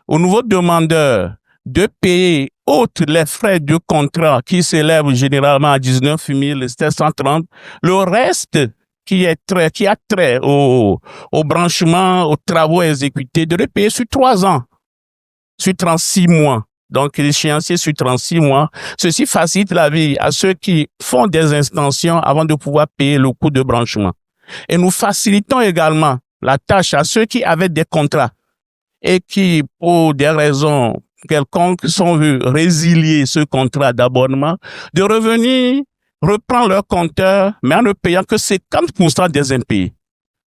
au nouveau demandeur de payer outre les frais de contrat qui s'élèvent généralement à 19 730, le reste qui a trait au branchement, aux travaux exécutés, de le payer sur 3 ans, sur 36 mois. Donc, l'échéancier sur 36 mois. Ceci facilite la vie à ceux qui font des extensions avant de pouvoir payer le coût de branchement. Et nous facilitons également la tâche à ceux qui avaient des contrats et qui, pour des raisons quelconques, sont résilier ce contrat d'abonnement, de revenir reprend leur compteur, mais en ne payant que 50% des impayés.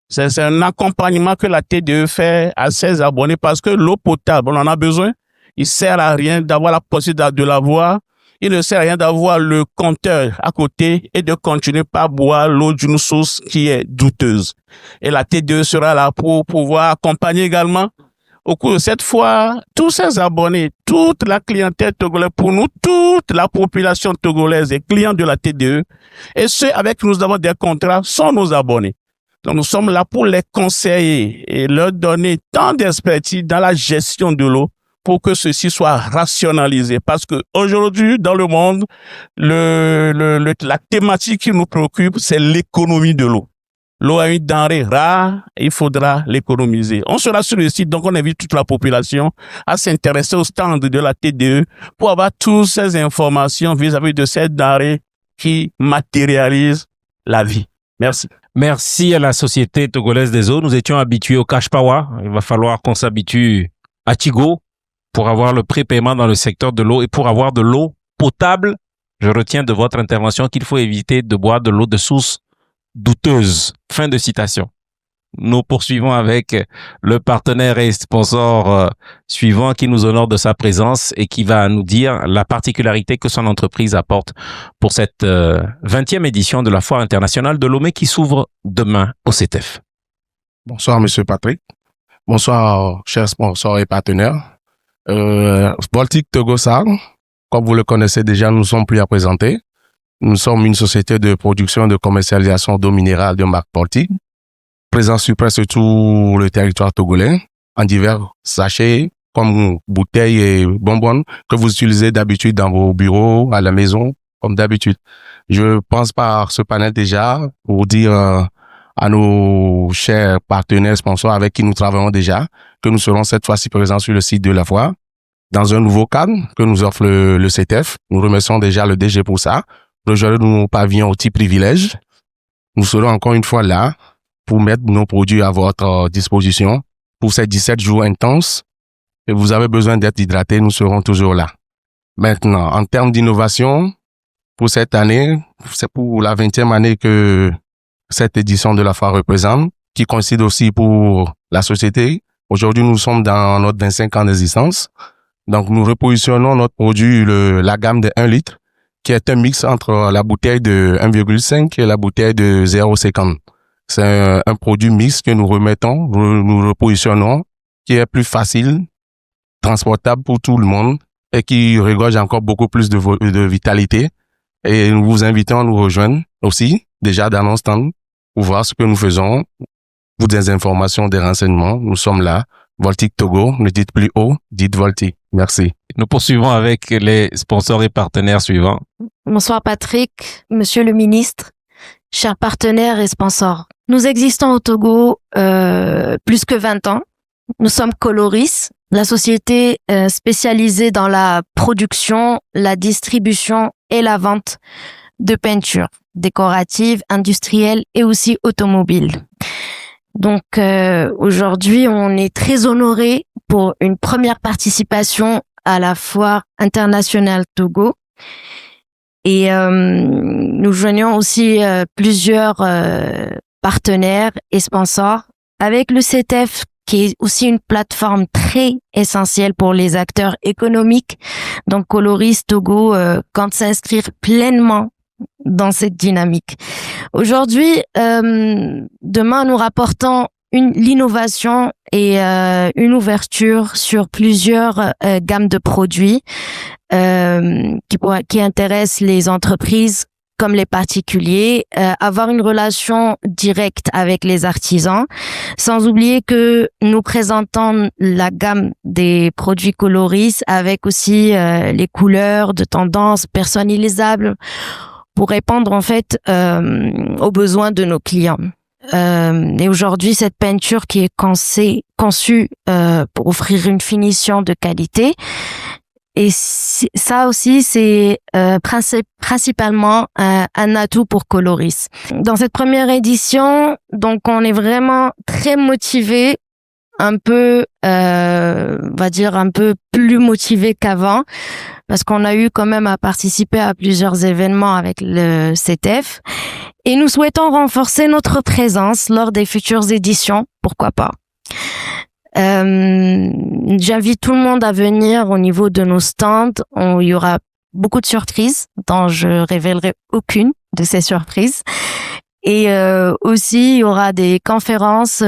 C'est un accompagnement que la TDE fait à ses abonnés parce que l'eau potable, on en a besoin. Il sert à rien d'avoir la possibilité de l'avoir. Il ne sert à rien d'avoir le compteur à côté et de continuer par boire l'eau d'une source qui est douteuse. Et la TDE sera là pour pouvoir accompagner également. Au cours de cette fois, tous ces abonnés, toute la clientèle togolaise, pour nous, toute la population togolaise est client de la TDE. Et ceux avec qui nous avons des contrats sont nos abonnés. Donc, nous sommes là pour les conseiller et leur donner tant d'expertise dans la gestion de l'eau pour que ceci soit rationalisé. Parce que aujourd'hui, dans le monde, la thématique qui nous préoccupe, c'est l'économie de l'eau. L'eau est une denrée rare, il faudra l'économiser. On sera sur le site, donc on invite toute la population à s'intéresser au stand de la TDE pour avoir toutes ces informations vis-à-vis de cette denrée qui matérialise la vie. Merci. Merci à la Société togolaise des eaux. Nous étions habitués au cash power. Il va falloir qu'on s'habitue à Tigo pour avoir le prépaiement dans le secteur de l'eau et pour avoir de l'eau potable. Je retiens de votre intervention qu'il faut éviter de boire de l'eau de source douteuse. Fin de citation. Nous poursuivons avec le partenaire et sponsor suivant qui nous honore de sa présence et qui va nous dire la particularité que son entreprise apporte pour cette 20e édition de la Foire internationale de Lomé qui s'ouvre demain au CETEF. Bonsoir, Monsieur Patrick. Bonsoir, chers sponsors et partenaires. Voltic Togosar, comme vous le connaissez déjà, nous ne sommes plus à présenter. Nous sommes une société de production et de commercialisation d'eau minérale de marque Voltic, présent sur presque tout le territoire togolais, en divers sachets, comme bouteilles et bonbonnes, que vous utilisez d'habitude dans vos bureaux, à la maison, comme d'habitude. Je pense par ce panel déjà pour dire à nos chers partenaires sponsors avec qui nous travaillons déjà, que nous serons cette fois-ci présents sur le site de la foire, dans un nouveau cadre que nous offre le CETEF. Nous remercions déjà le DG pour ça. Aujourd'hui, nous pavillons au petit privilège. Nous serons encore une fois là pour mettre nos produits à votre disposition pour ces 17 jours intenses. Et vous avez besoin d'être hydraté, nous serons toujours là. Maintenant, en termes d'innovation, pour cette année, c'est pour la 20e année que cette édition de la foire représente, qui coïncide aussi pour la société. Aujourd'hui, nous sommes dans notre 25 ans d'existence. Donc, nous repositionnons notre produit, la gamme de 1 litre, qui est un mix entre la bouteille de 1,5 et la bouteille de 0,50. C'est un produit mixte que nous remettons, nous repositionnons, qui est plus facile, transportable pour tout le monde et qui regorge encore beaucoup plus de vitalité. Et nous vous invitons à nous rejoindre aussi, déjà dans nos stands, pour voir ce que nous faisons, pour des informations, des renseignements. Nous sommes là. Voltic Togo, ne dites plus haut, dites Voltic. Merci. Nous poursuivons avec les sponsors et partenaires suivants. Bonsoir Patrick, monsieur le ministre, chers partenaires et sponsors. Nous existons au Togo plus que 20 ans. Nous sommes Coloris, la société spécialisée dans la production, la distribution et la vente de peintures décoratives, industrielles et aussi automobiles. Donc aujourd'hui, on est très honorés pour une première participation à la Foire internationale Togo. Et nous joignons aussi plusieurs partenaires et sponsors avec le CETEF, qui est aussi une plateforme très essentielle pour les acteurs économiques. Donc Coloris Togo compte s'inscrire pleinement dans cette dynamique. Aujourd'hui, demain, nous rapportons l'innovation et une ouverture sur plusieurs gammes de produits qui intéressent les entreprises comme les particuliers, avoir une relation directe avec les artisans, sans oublier que nous présentons la gamme des produits Coloris avec aussi les couleurs de tendance personnalisables pour répondre en fait aux besoins de nos clients. Et aujourd'hui, cette peinture qui est conçue pour offrir une finition de qualité. Et ça aussi, c'est principalement un atout pour Coloris. Dans cette première édition, donc on est vraiment très motivés un peu, on va dire un peu plus motivés qu'avant, parce qu'on a eu quand même à participer à plusieurs événements avec le CETEF. Et nous souhaitons renforcer notre présence lors des futures éditions, pourquoi pas. J'invite tout le monde à venir au niveau de nos stands. Il y aura beaucoup de surprises dont je révélerai aucune de ces surprises. Et aussi, il y aura des conférences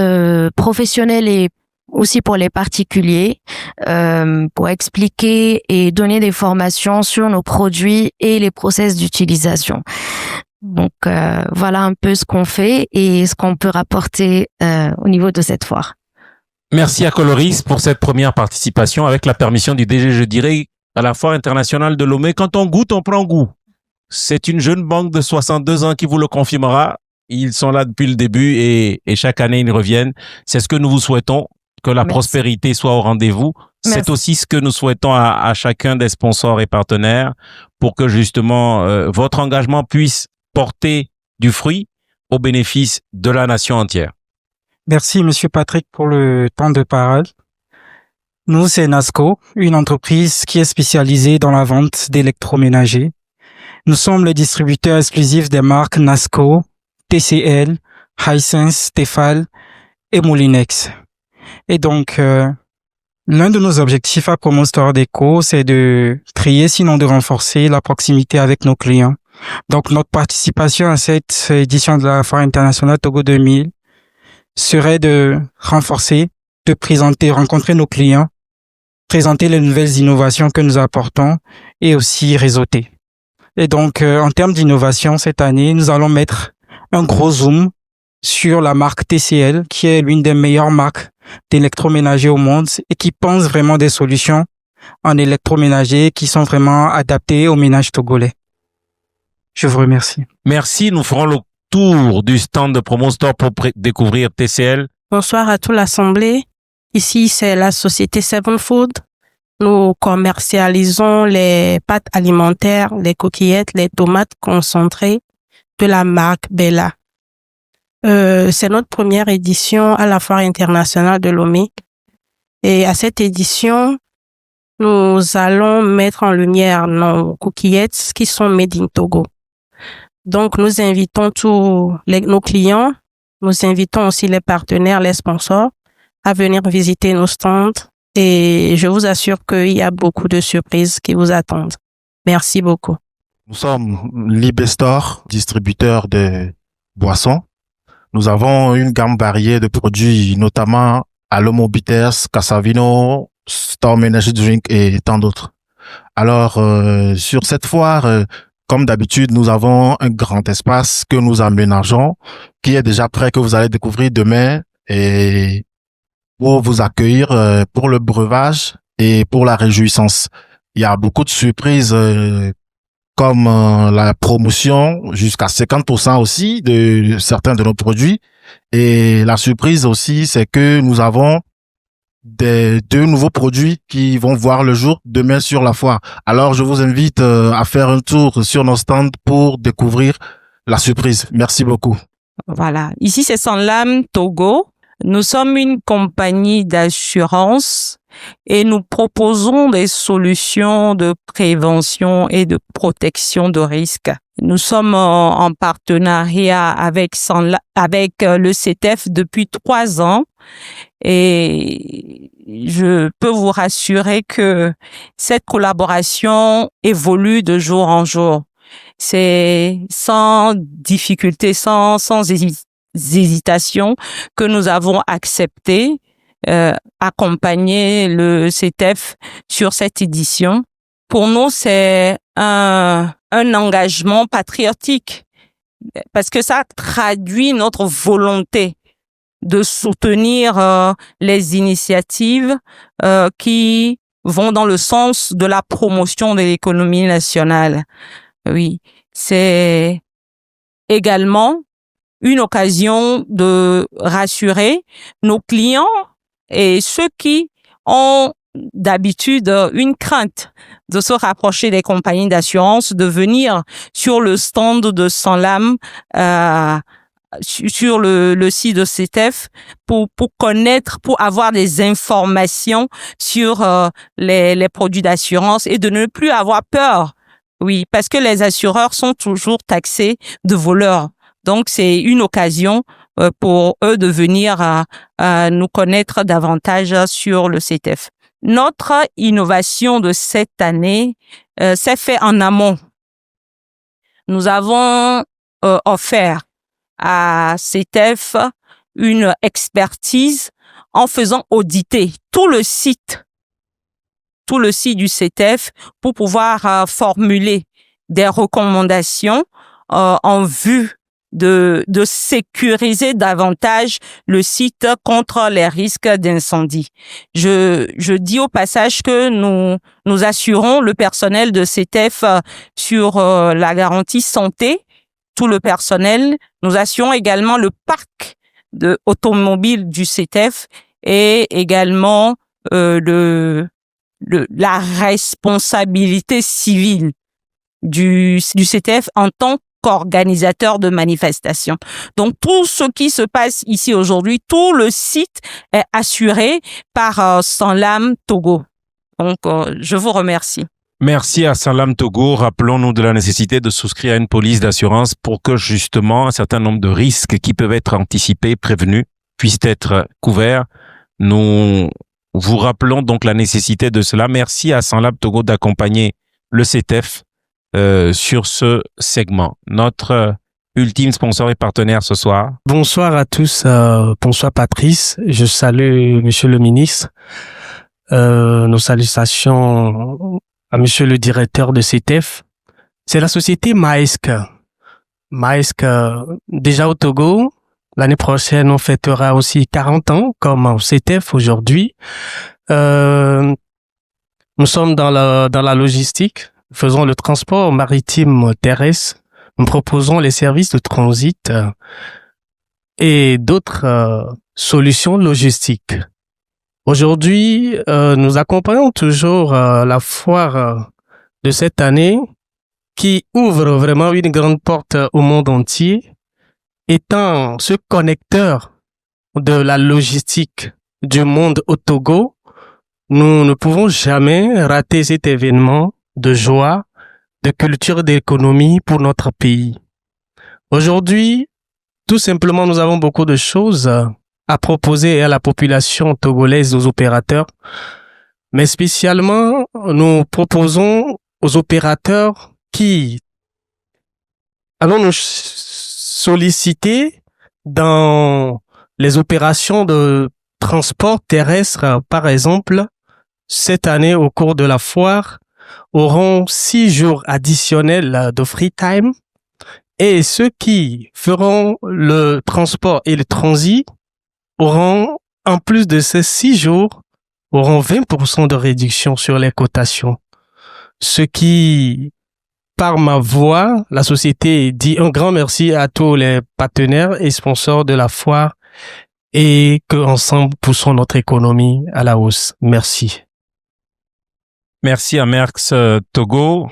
professionnelles et aussi pour les particuliers pour expliquer et donner des formations sur nos produits et les process d'utilisation. Donc, voilà un peu ce qu'on fait et ce qu'on peut rapporter au niveau de cette foire. Merci à Coloris pour cette première participation. Avec la permission du DG, je dirais, à la Foire internationale de Lomé, quand on goûte, on prend goût. C'est une jeune banque de 62 ans qui vous le confirmera. Ils sont là depuis le début et chaque année, ils reviennent. C'est ce que nous vous souhaitons, que la prospérité soit au rendez-vous. C'est aussi ce que nous souhaitons à chacun des sponsors et partenaires pour que justement votre engagement puisse porter du fruit au bénéfice de la nation entière. Merci, Monsieur Patrick, pour le temps de parole. Nous, c'est Nasco, une entreprise qui est spécialisée dans la vente d'électroménagers. Nous sommes les distributeurs exclusifs des marques Nasco, TCL, Hisense, Tefal et Moulinex. Et donc, l'un de nos objectifs à Promo Store Déco, c'est de créer, sinon de renforcer la proximité avec nos clients. Donc, notre participation à cette édition de la Foire internationale Togo 2000 serait de renforcer, de présenter, rencontrer nos clients, présenter les nouvelles innovations que nous apportons et aussi réseauter. Et donc, en termes d'innovation, cette année, nous allons mettre un gros zoom sur la marque TCL, qui est l'une des meilleures marques d'électroménager au monde et qui pense vraiment des solutions en électroménager qui sont vraiment adaptées au ménage togolais. Je vous remercie. Merci. Nous ferons le tour du stand de Promo Store pour découvrir TCL. Bonsoir à toute l'Assemblée. Ici, c'est la société Seven Food. Nous commercialisons les pâtes alimentaires, les coquillettes, les tomates concentrées de la marque Bella. C'est notre première édition à la Foire internationale de Lomé. Et à cette édition, nous allons mettre en lumière nos coquillettes qui sont made in Togo. Donc, nous invitons tous nos clients, nous invitons aussi les partenaires, les sponsors à venir visiter nos stands et je vous assure qu'il y a beaucoup de surprises qui vous attendent. Merci beaucoup. Nous sommes Libestor, distributeur de boissons. Nous avons une gamme variée de produits, notamment Alomo Bitters, Casavino, Storm Energy Drink et tant d'autres. Alors, sur cette foire, comme d'habitude, nous avons un grand espace que nous aménageons, qui est déjà prêt, que vous allez découvrir demain, et pour vous accueillir pour le breuvage et pour la réjouissance. Il y a beaucoup de surprises, comme la promotion, jusqu'à 50% aussi de certains de nos produits. Et la surprise aussi, c'est que nous avons deux nouveaux produits qui vont voir le jour demain sur la foire. Alors, je vous invite à faire un tour sur nos stands pour découvrir la surprise. Merci beaucoup. Voilà. Ici, c'est Sanlam Togo. Nous sommes une compagnie d'assurance et nous proposons des solutions de prévention et de protection de risques. Nous sommes en partenariat avec le CETEF depuis 3 ans et je peux vous rassurer que cette collaboration évolue de jour en jour. C'est sans difficulté, sans hésitation que nous avons accepté accompagner le CETEF sur cette édition. Pour nous, c'est un engagement patriotique parce que ça traduit notre volonté de soutenir les initiatives qui vont dans le sens de la promotion de l'économie nationale. Oui, c'est également une occasion de rassurer nos clients et ceux qui ont d'habitude une crainte de se rapprocher des compagnies d'assurance, de venir sur le stand de Sanlam sur le site de CETEF pour connaître, pour avoir des informations sur les produits d'assurance et de ne plus avoir peur. Oui, parce que les assureurs sont toujours taxés de voleurs. Donc, c'est une occasion pour eux de venir nous connaître davantage sur le CETEF. Notre innovation de cette année s'est faite en amont. Nous avons offert à CETEF une expertise en faisant auditer tout le site du CETEF pour pouvoir formuler des recommandations en vue de sécuriser davantage le site contre les risques d'incendie. Je dis au passage que nous assurons le personnel de CETEF sur la garantie santé, tout le personnel. Nous assurons également le parc automobile du CETEF et également la responsabilité civile du CETEF en tant qu'organisateur de manifestations. Donc, tout ce qui se passe ici aujourd'hui, tout le site est assuré par Sanlam Togo. Donc, je vous remercie. Merci à Sanlam Togo. Rappelons-nous de la nécessité de souscrire à une police d'assurance pour que justement un certain nombre de risques qui peuvent être anticipés, prévenus, puissent être couverts. Nous vous rappelons donc la nécessité de cela. Merci à Sanlam Togo d'accompagner le CETEF sur ce segment. Notre ultime sponsor et partenaire ce soir. Bonsoir à tous. Bonsoir Patrice. Je salue Monsieur le ministre. Nos salutations à Monsieur le directeur de CETEF. C'est la société Maersk. Maersk, déjà au Togo. L'année prochaine, on fêtera aussi 40 ans, comme au CETEF aujourd'hui. Nous sommes dans la logistique. Nous faisons le transport maritime terrestre. Nous proposons les services de transit et d'autres solutions logistiques. Aujourd'hui, nous accompagnons toujours la foire de cette année qui ouvre vraiment une grande porte au monde entier, étant ce connecteur de la logistique du monde au Togo. Nous ne pouvons jamais rater cet événement de joie, de culture et d'économie pour notre pays. Aujourd'hui, tout simplement, nous avons beaucoup de choses à proposer à la population togolaise, aux opérateurs. Mais spécialement, nous proposons aux opérateurs qui allons nous solliciter dans les opérations de transport terrestre, par exemple. Cette année, au cours de la foire, auront 6 jours additionnels de free time, et ceux qui feront le transport et le transit auront, en plus de ces 6 jours, auront 20% de réduction sur les cotations. Ce qui, par ma voix, la société dit un grand merci à tous les partenaires et sponsors de la foire et qu'ensemble poussons notre économie à la hausse. Merci. Merci à Maersk Togo.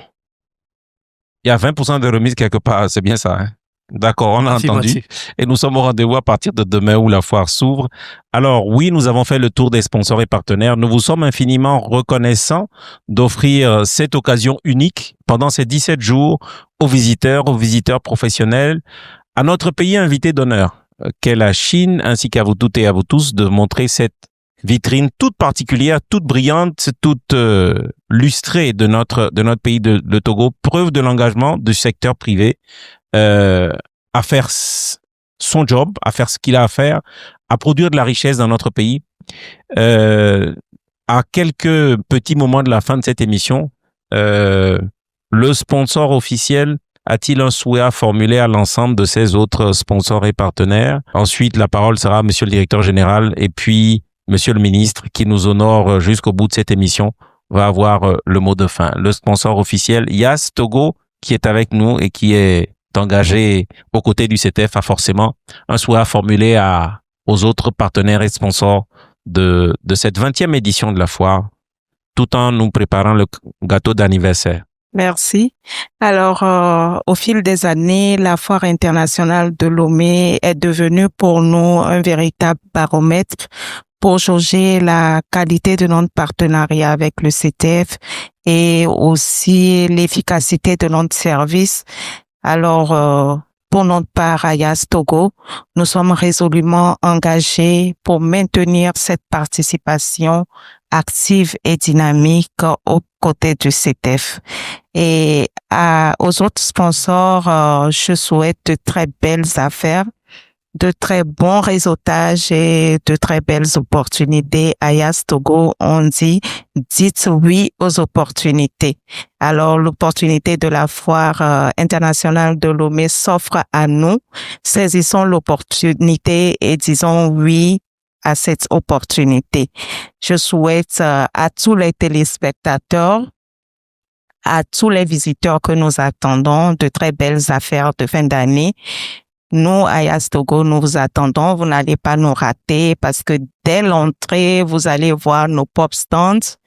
Il y a 20% de remise quelque part, c'est bien ça, hein? D'accord, on a entendu. Et nous sommes au rendez-vous à partir de demain où la foire s'ouvre. Alors oui, nous avons fait le tour des sponsors et partenaires. Nous vous sommes infiniment reconnaissants d'offrir cette occasion unique pendant ces 17 jours aux visiteurs professionnels, à notre pays invité d'honneur, qu'est la Chine, ainsi qu'à vous toutes et à vous tous, de montrer cette vitrine toute particulière, toute brillante, toute lustrée de notre pays de Togo, preuve de l'engagement du secteur privé à faire son job, à faire ce qu'il a à faire, à produire de la richesse dans notre pays. À quelques petits moments de la fin de cette émission, le sponsor officiel a-t-il un souhait à formuler à l'ensemble de ses autres sponsors et partenaires? Ensuite, la parole sera à Monsieur le directeur général et puis Monsieur le ministre qui nous honore jusqu'au bout de cette émission va avoir le mot de fin. Le sponsor officiel Yas Togo qui est avec nous et qui est engagé aux côtés du CETEF a forcément un souhait à formuler aux autres partenaires et sponsors de cette 20e édition de la foire, tout en nous préparant le gâteau d'anniversaire. Merci. Alors, au fil des années, la Foire internationale de Lomé est devenue pour nous un véritable baromètre pour jauger la qualité de notre partenariat avec le CTF et aussi l'efficacité de notre service. Alors, pour notre part, à Yas Togo, nous sommes résolument engagés pour maintenir cette participation active et dynamique aux côtés du CTF. Et aux autres sponsors, je souhaite de très belles affaires, de très bons réseautages et de très belles opportunités. À Yas Togo, on dit « dites oui aux opportunités ». Alors, l'opportunité de la Foire internationale de Lomé s'offre à nous. Saisissons l'opportunité et disons oui à cette opportunité. Je souhaite à tous les téléspectateurs, à tous les visiteurs que nous attendons, de très belles affaires de fin d'année. Nous, à Yas Togo, nous vous attendons. Vous n'allez pas nous rater parce que dès l'entrée, vous allez voir nos pop stands.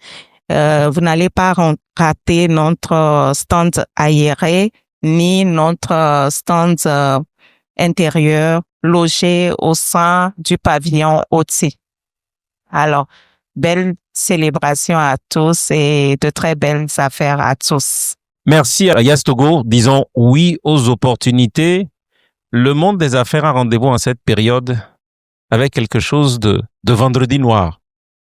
Vous n'allez pas rater notre stand aéré ni notre stand intérieur logé au sein du pavillon OTI. Alors, belle célébration à tous et de très belles affaires à tous. Merci à Yas Togo. Disons oui aux opportunités. Le monde des affaires a rendez-vous en cette période avec quelque chose de vendredi noir.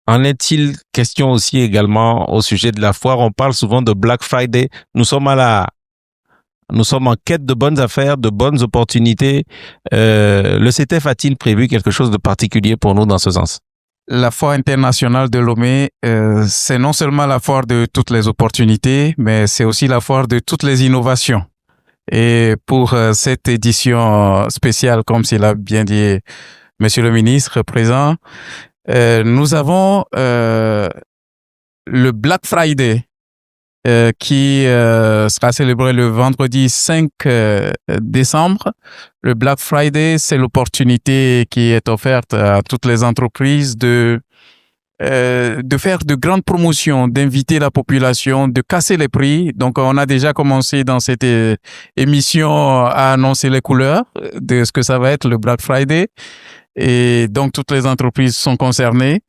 En est-il question aussi également au sujet de la foire? On parle souvent de Black Friday. Nous sommes en quête de bonnes affaires, de bonnes opportunités. Le CTF a-t-il prévu quelque chose de particulier pour nous dans ce sens? La Foire internationale de Lomé, c'est non seulement la foire de toutes les opportunités, mais c'est aussi la foire de toutes les innovations. Et pour cette édition spéciale, comme s'il a bien dit Monsieur le ministre présent, nous avons le Black Friday qui sera célébré le vendredi 5 décembre. Le Black Friday, c'est l'opportunité qui est offerte à toutes les entreprises de faire de grandes promotions, d'inviter la population, de casser les prix. Donc, on a déjà commencé dans cette émission à annoncer les couleurs de ce que ça va être le Black Friday. Et donc, toutes les entreprises sont concernées.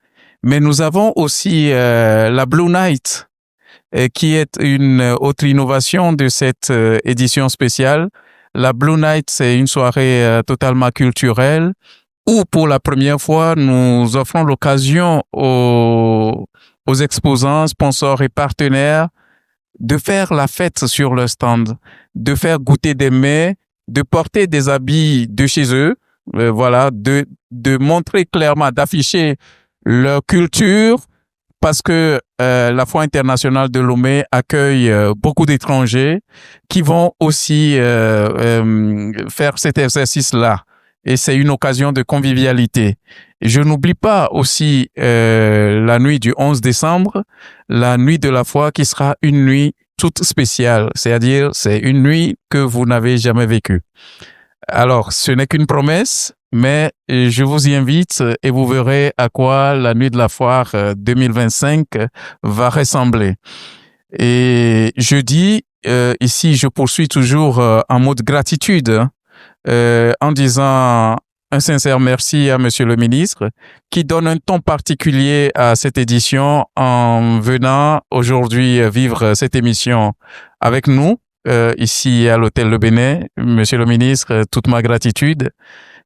Mais nous avons aussi la Blue Night, qui est une autre innovation de cette édition spéciale. La Blue Night, c'est une soirée totalement culturelle où pour la première fois, nous offrons l'occasion aux exposants, sponsors et partenaires de faire la fête sur le stand, de faire goûter des mets, de porter des habits de chez eux, de montrer clairement, d'afficher leur culture, parce que la Foire internationale de Lomé accueille beaucoup d'étrangers qui vont aussi faire cet exercice-là. Et c'est une occasion de convivialité. Et je n'oublie pas aussi la nuit du 11 décembre, la nuit de la foire qui sera une nuit toute spéciale. C'est-à-dire, c'est une nuit que vous n'avez jamais vécue. Alors, ce n'est qu'une promesse, mais je vous y invite et vous verrez à quoi la nuit de la foire 2025 va ressembler. Et je dis, ici, je poursuis toujours en mode gratitude, en disant un sincère merci à Monsieur le ministre qui donne un ton particulier à cette édition en venant aujourd'hui vivre cette émission avec nous ici à l'hôtel Le Bénin. Monsieur le ministre, toute ma gratitude.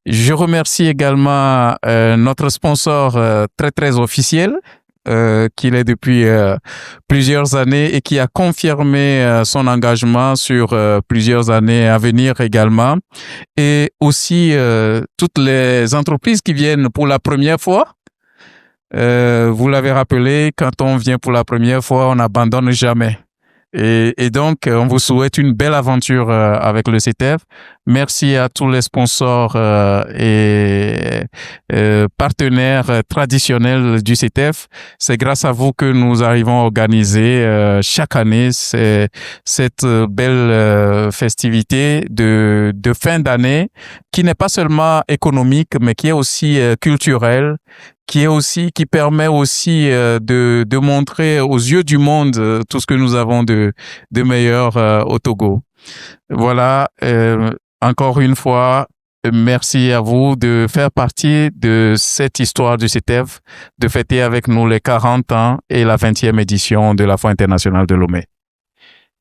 Je remercie également notre sponsor très très officiel qu'il est depuis plusieurs années et qui a confirmé son engagement sur plusieurs années à venir également. Et aussi toutes les entreprises qui viennent pour la première fois. Vous l'avez rappelé, quand on vient pour la première fois, on n'abandonne jamais. Et donc, on vous souhaite une belle aventure avec le CTF. Merci à tous les sponsors et partenaires traditionnels du CTF. C'est grâce à vous que nous arrivons à organiser chaque année cette belle festivité de fin d'année qui n'est pas seulement économique, mais qui est aussi culturelle, qui permet aussi de montrer aux yeux du monde tout ce que nous avons de meilleur au Togo. Voilà, encore une fois, merci à vous de faire partie de cette histoire du CETEF, de fêter avec nous les 40 ans et la 20e édition de la Foire internationale de Lomé.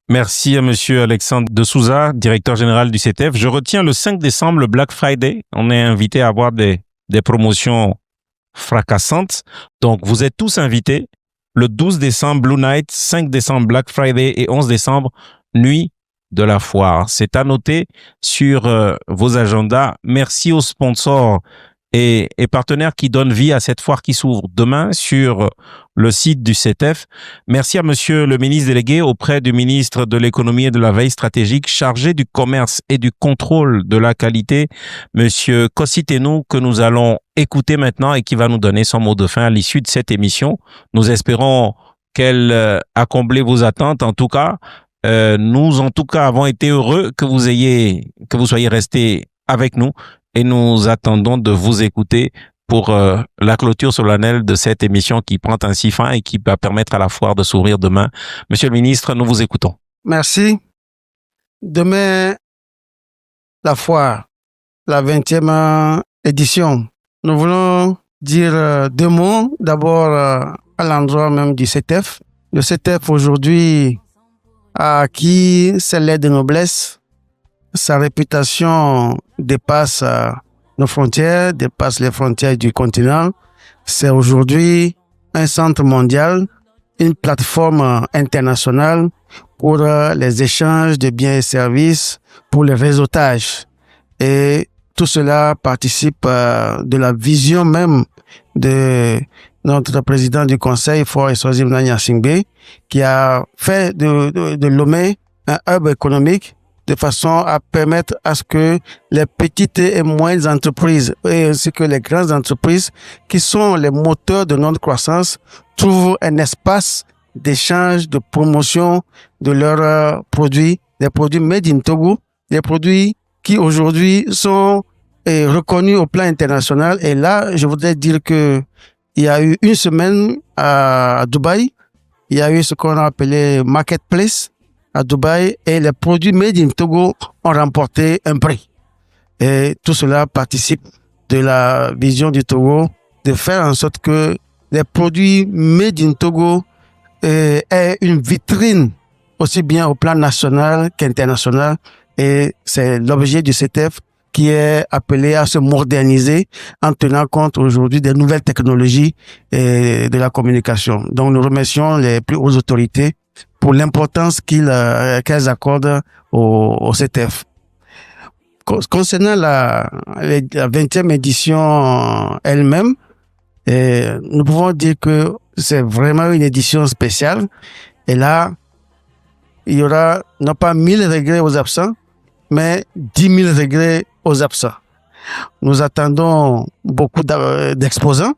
Merci à monsieur Alexandre de Souza, directeur général du CETEF. Je retiens le 5 décembre, le Black Friday. On est invité à avoir des promotions fracassantes. Donc, vous êtes tous invités. Le 12 décembre, Blue Night, 5 décembre, Black Friday et 11 décembre, Nuit de la Foire. C'est à noter sur vos agendas. Merci aux sponsors et partenaires qui donnent vie à cette foire qui s'ouvre demain sur le site du CETEF. Merci à monsieur le ministre délégué auprès du ministre de l'économie et de la veille stratégique chargé du commerce et du contrôle de la qualité, monsieur Kossitenou, que nous allons écouter maintenant et qui va nous donner son mot de fin à l'issue de cette émission. Nous espérons qu'elle a comblé vos attentes. En tout cas, nous, en tout cas, avons été heureux que vous soyez restés avec nous et nous attendons de vous écouter pour la clôture solennelle de cette émission qui prend ainsi fin et qui va permettre à la foire de s'ouvrir demain. Monsieur le ministre, nous vous écoutons. Merci. Demain, la foire, la 20e édition. Nous voulons dire deux mots. D'abord, à l'endroit même du CETEF. Le CETEF aujourd'hui a acquis ses lettres de noblesse. Sa réputation dépasse nos frontières, dépasse les frontières du continent. C'est aujourd'hui un centre mondial, une plateforme internationale pour les échanges de biens et services, pour le réseautage. Et tout cela participe de la vision même de notre président du conseil, Faure Eswazim Nanyasingbe, qui a fait de Lomé un hub économique de façon à permettre à ce que les petites et moyennes entreprises et ainsi que les grandes entreprises qui sont les moteurs de notre croissance trouvent un espace d'échange, de promotion de leurs produits, des produits made in Togo, des produits qui aujourd'hui sont reconnus au plan international. Et là, je voudrais dire que il y a eu une semaine à Dubaï, il y a eu ce qu'on a appelé Marketplace à Dubaï et les produits made in Togo ont remporté un prix. Et tout cela participe de la vision du Togo de faire en sorte que les produits made in Togo aient une vitrine aussi bien au plan national qu'international. Et c'est l'objet du CETEF qui est appelé à se moderniser en tenant compte aujourd'hui des nouvelles technologies et de la communication. Donc nous remercions les plus hautes autorités pour l'importance qu'elles accordent au CETEF. Concernant la 20e édition elle-même, nous pouvons dire que c'est vraiment une édition spéciale. Et là, il y aura non pas 1000 regrets aux absents, mais 10 000 regrets aux absents. Nous attendons beaucoup d'exposants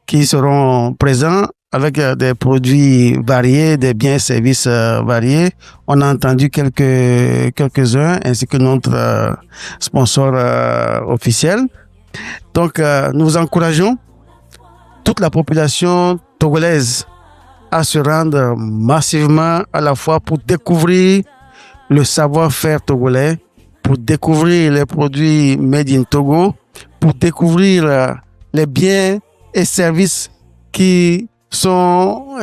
qui seront présents avec des produits variés, des biens et services variés. On a entendu quelques-uns ainsi que notre sponsor officiel. Donc, nous encourageons toute la population togolaise à se rendre massivement à la fois pour découvrir le savoir-faire togolais, pour découvrir les produits made in Togo, pour découvrir les biens et services qui vont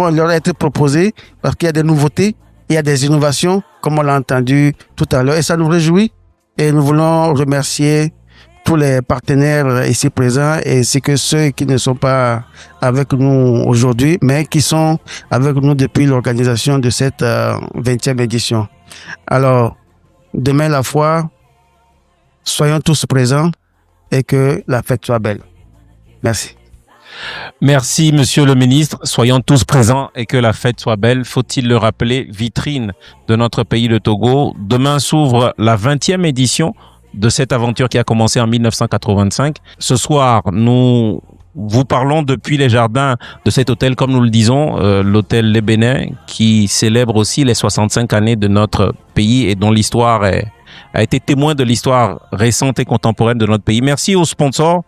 leur être proposés parce qu'il y a des nouveautés, il y a des innovations, comme on l'a entendu tout à l'heure. Et ça nous réjouit et nous voulons remercier tous les partenaires ici présents ainsi que ceux qui ne sont pas avec nous aujourd'hui, mais qui sont avec nous depuis l'organisation de cette 20e édition. Alors, demain la foire, soyons tous présents et que la fête soit belle. Merci. Merci, monsieur le ministre. Soyons tous présents et que la fête soit belle. Faut-il le rappeler, vitrine de notre pays, le Togo. Demain s'ouvre la 20e édition de cette aventure qui a commencé en 1985. Ce soir, nous vous parlons depuis les jardins de cet hôtel, comme nous le disons, l'hôtel Les Bénins, qui célèbre aussi les 65 années de notre pays et dont l'histoire a été témoin de l'histoire récente et contemporaine de notre pays. Merci aux sponsors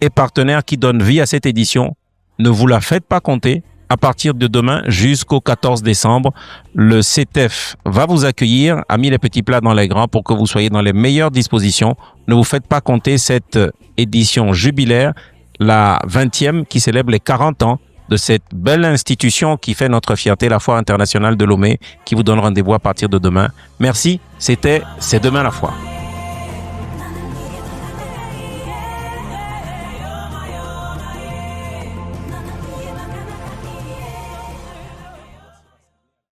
et partenaires qui donnent vie à cette édition. Ne vous la faites pas compter. À partir de demain jusqu'au 14 décembre, le CETEF va vous accueillir, a mis les petits plats dans les grands pour que vous soyez dans les meilleures dispositions. Ne vous faites pas compter cette édition jubilaire, la 20e, qui célèbre les 40 ans de cette belle institution qui fait notre fierté, la Foire internationale de Lomé, qui vous donne rendez-vous à partir de demain. Merci, C'est demain la foire.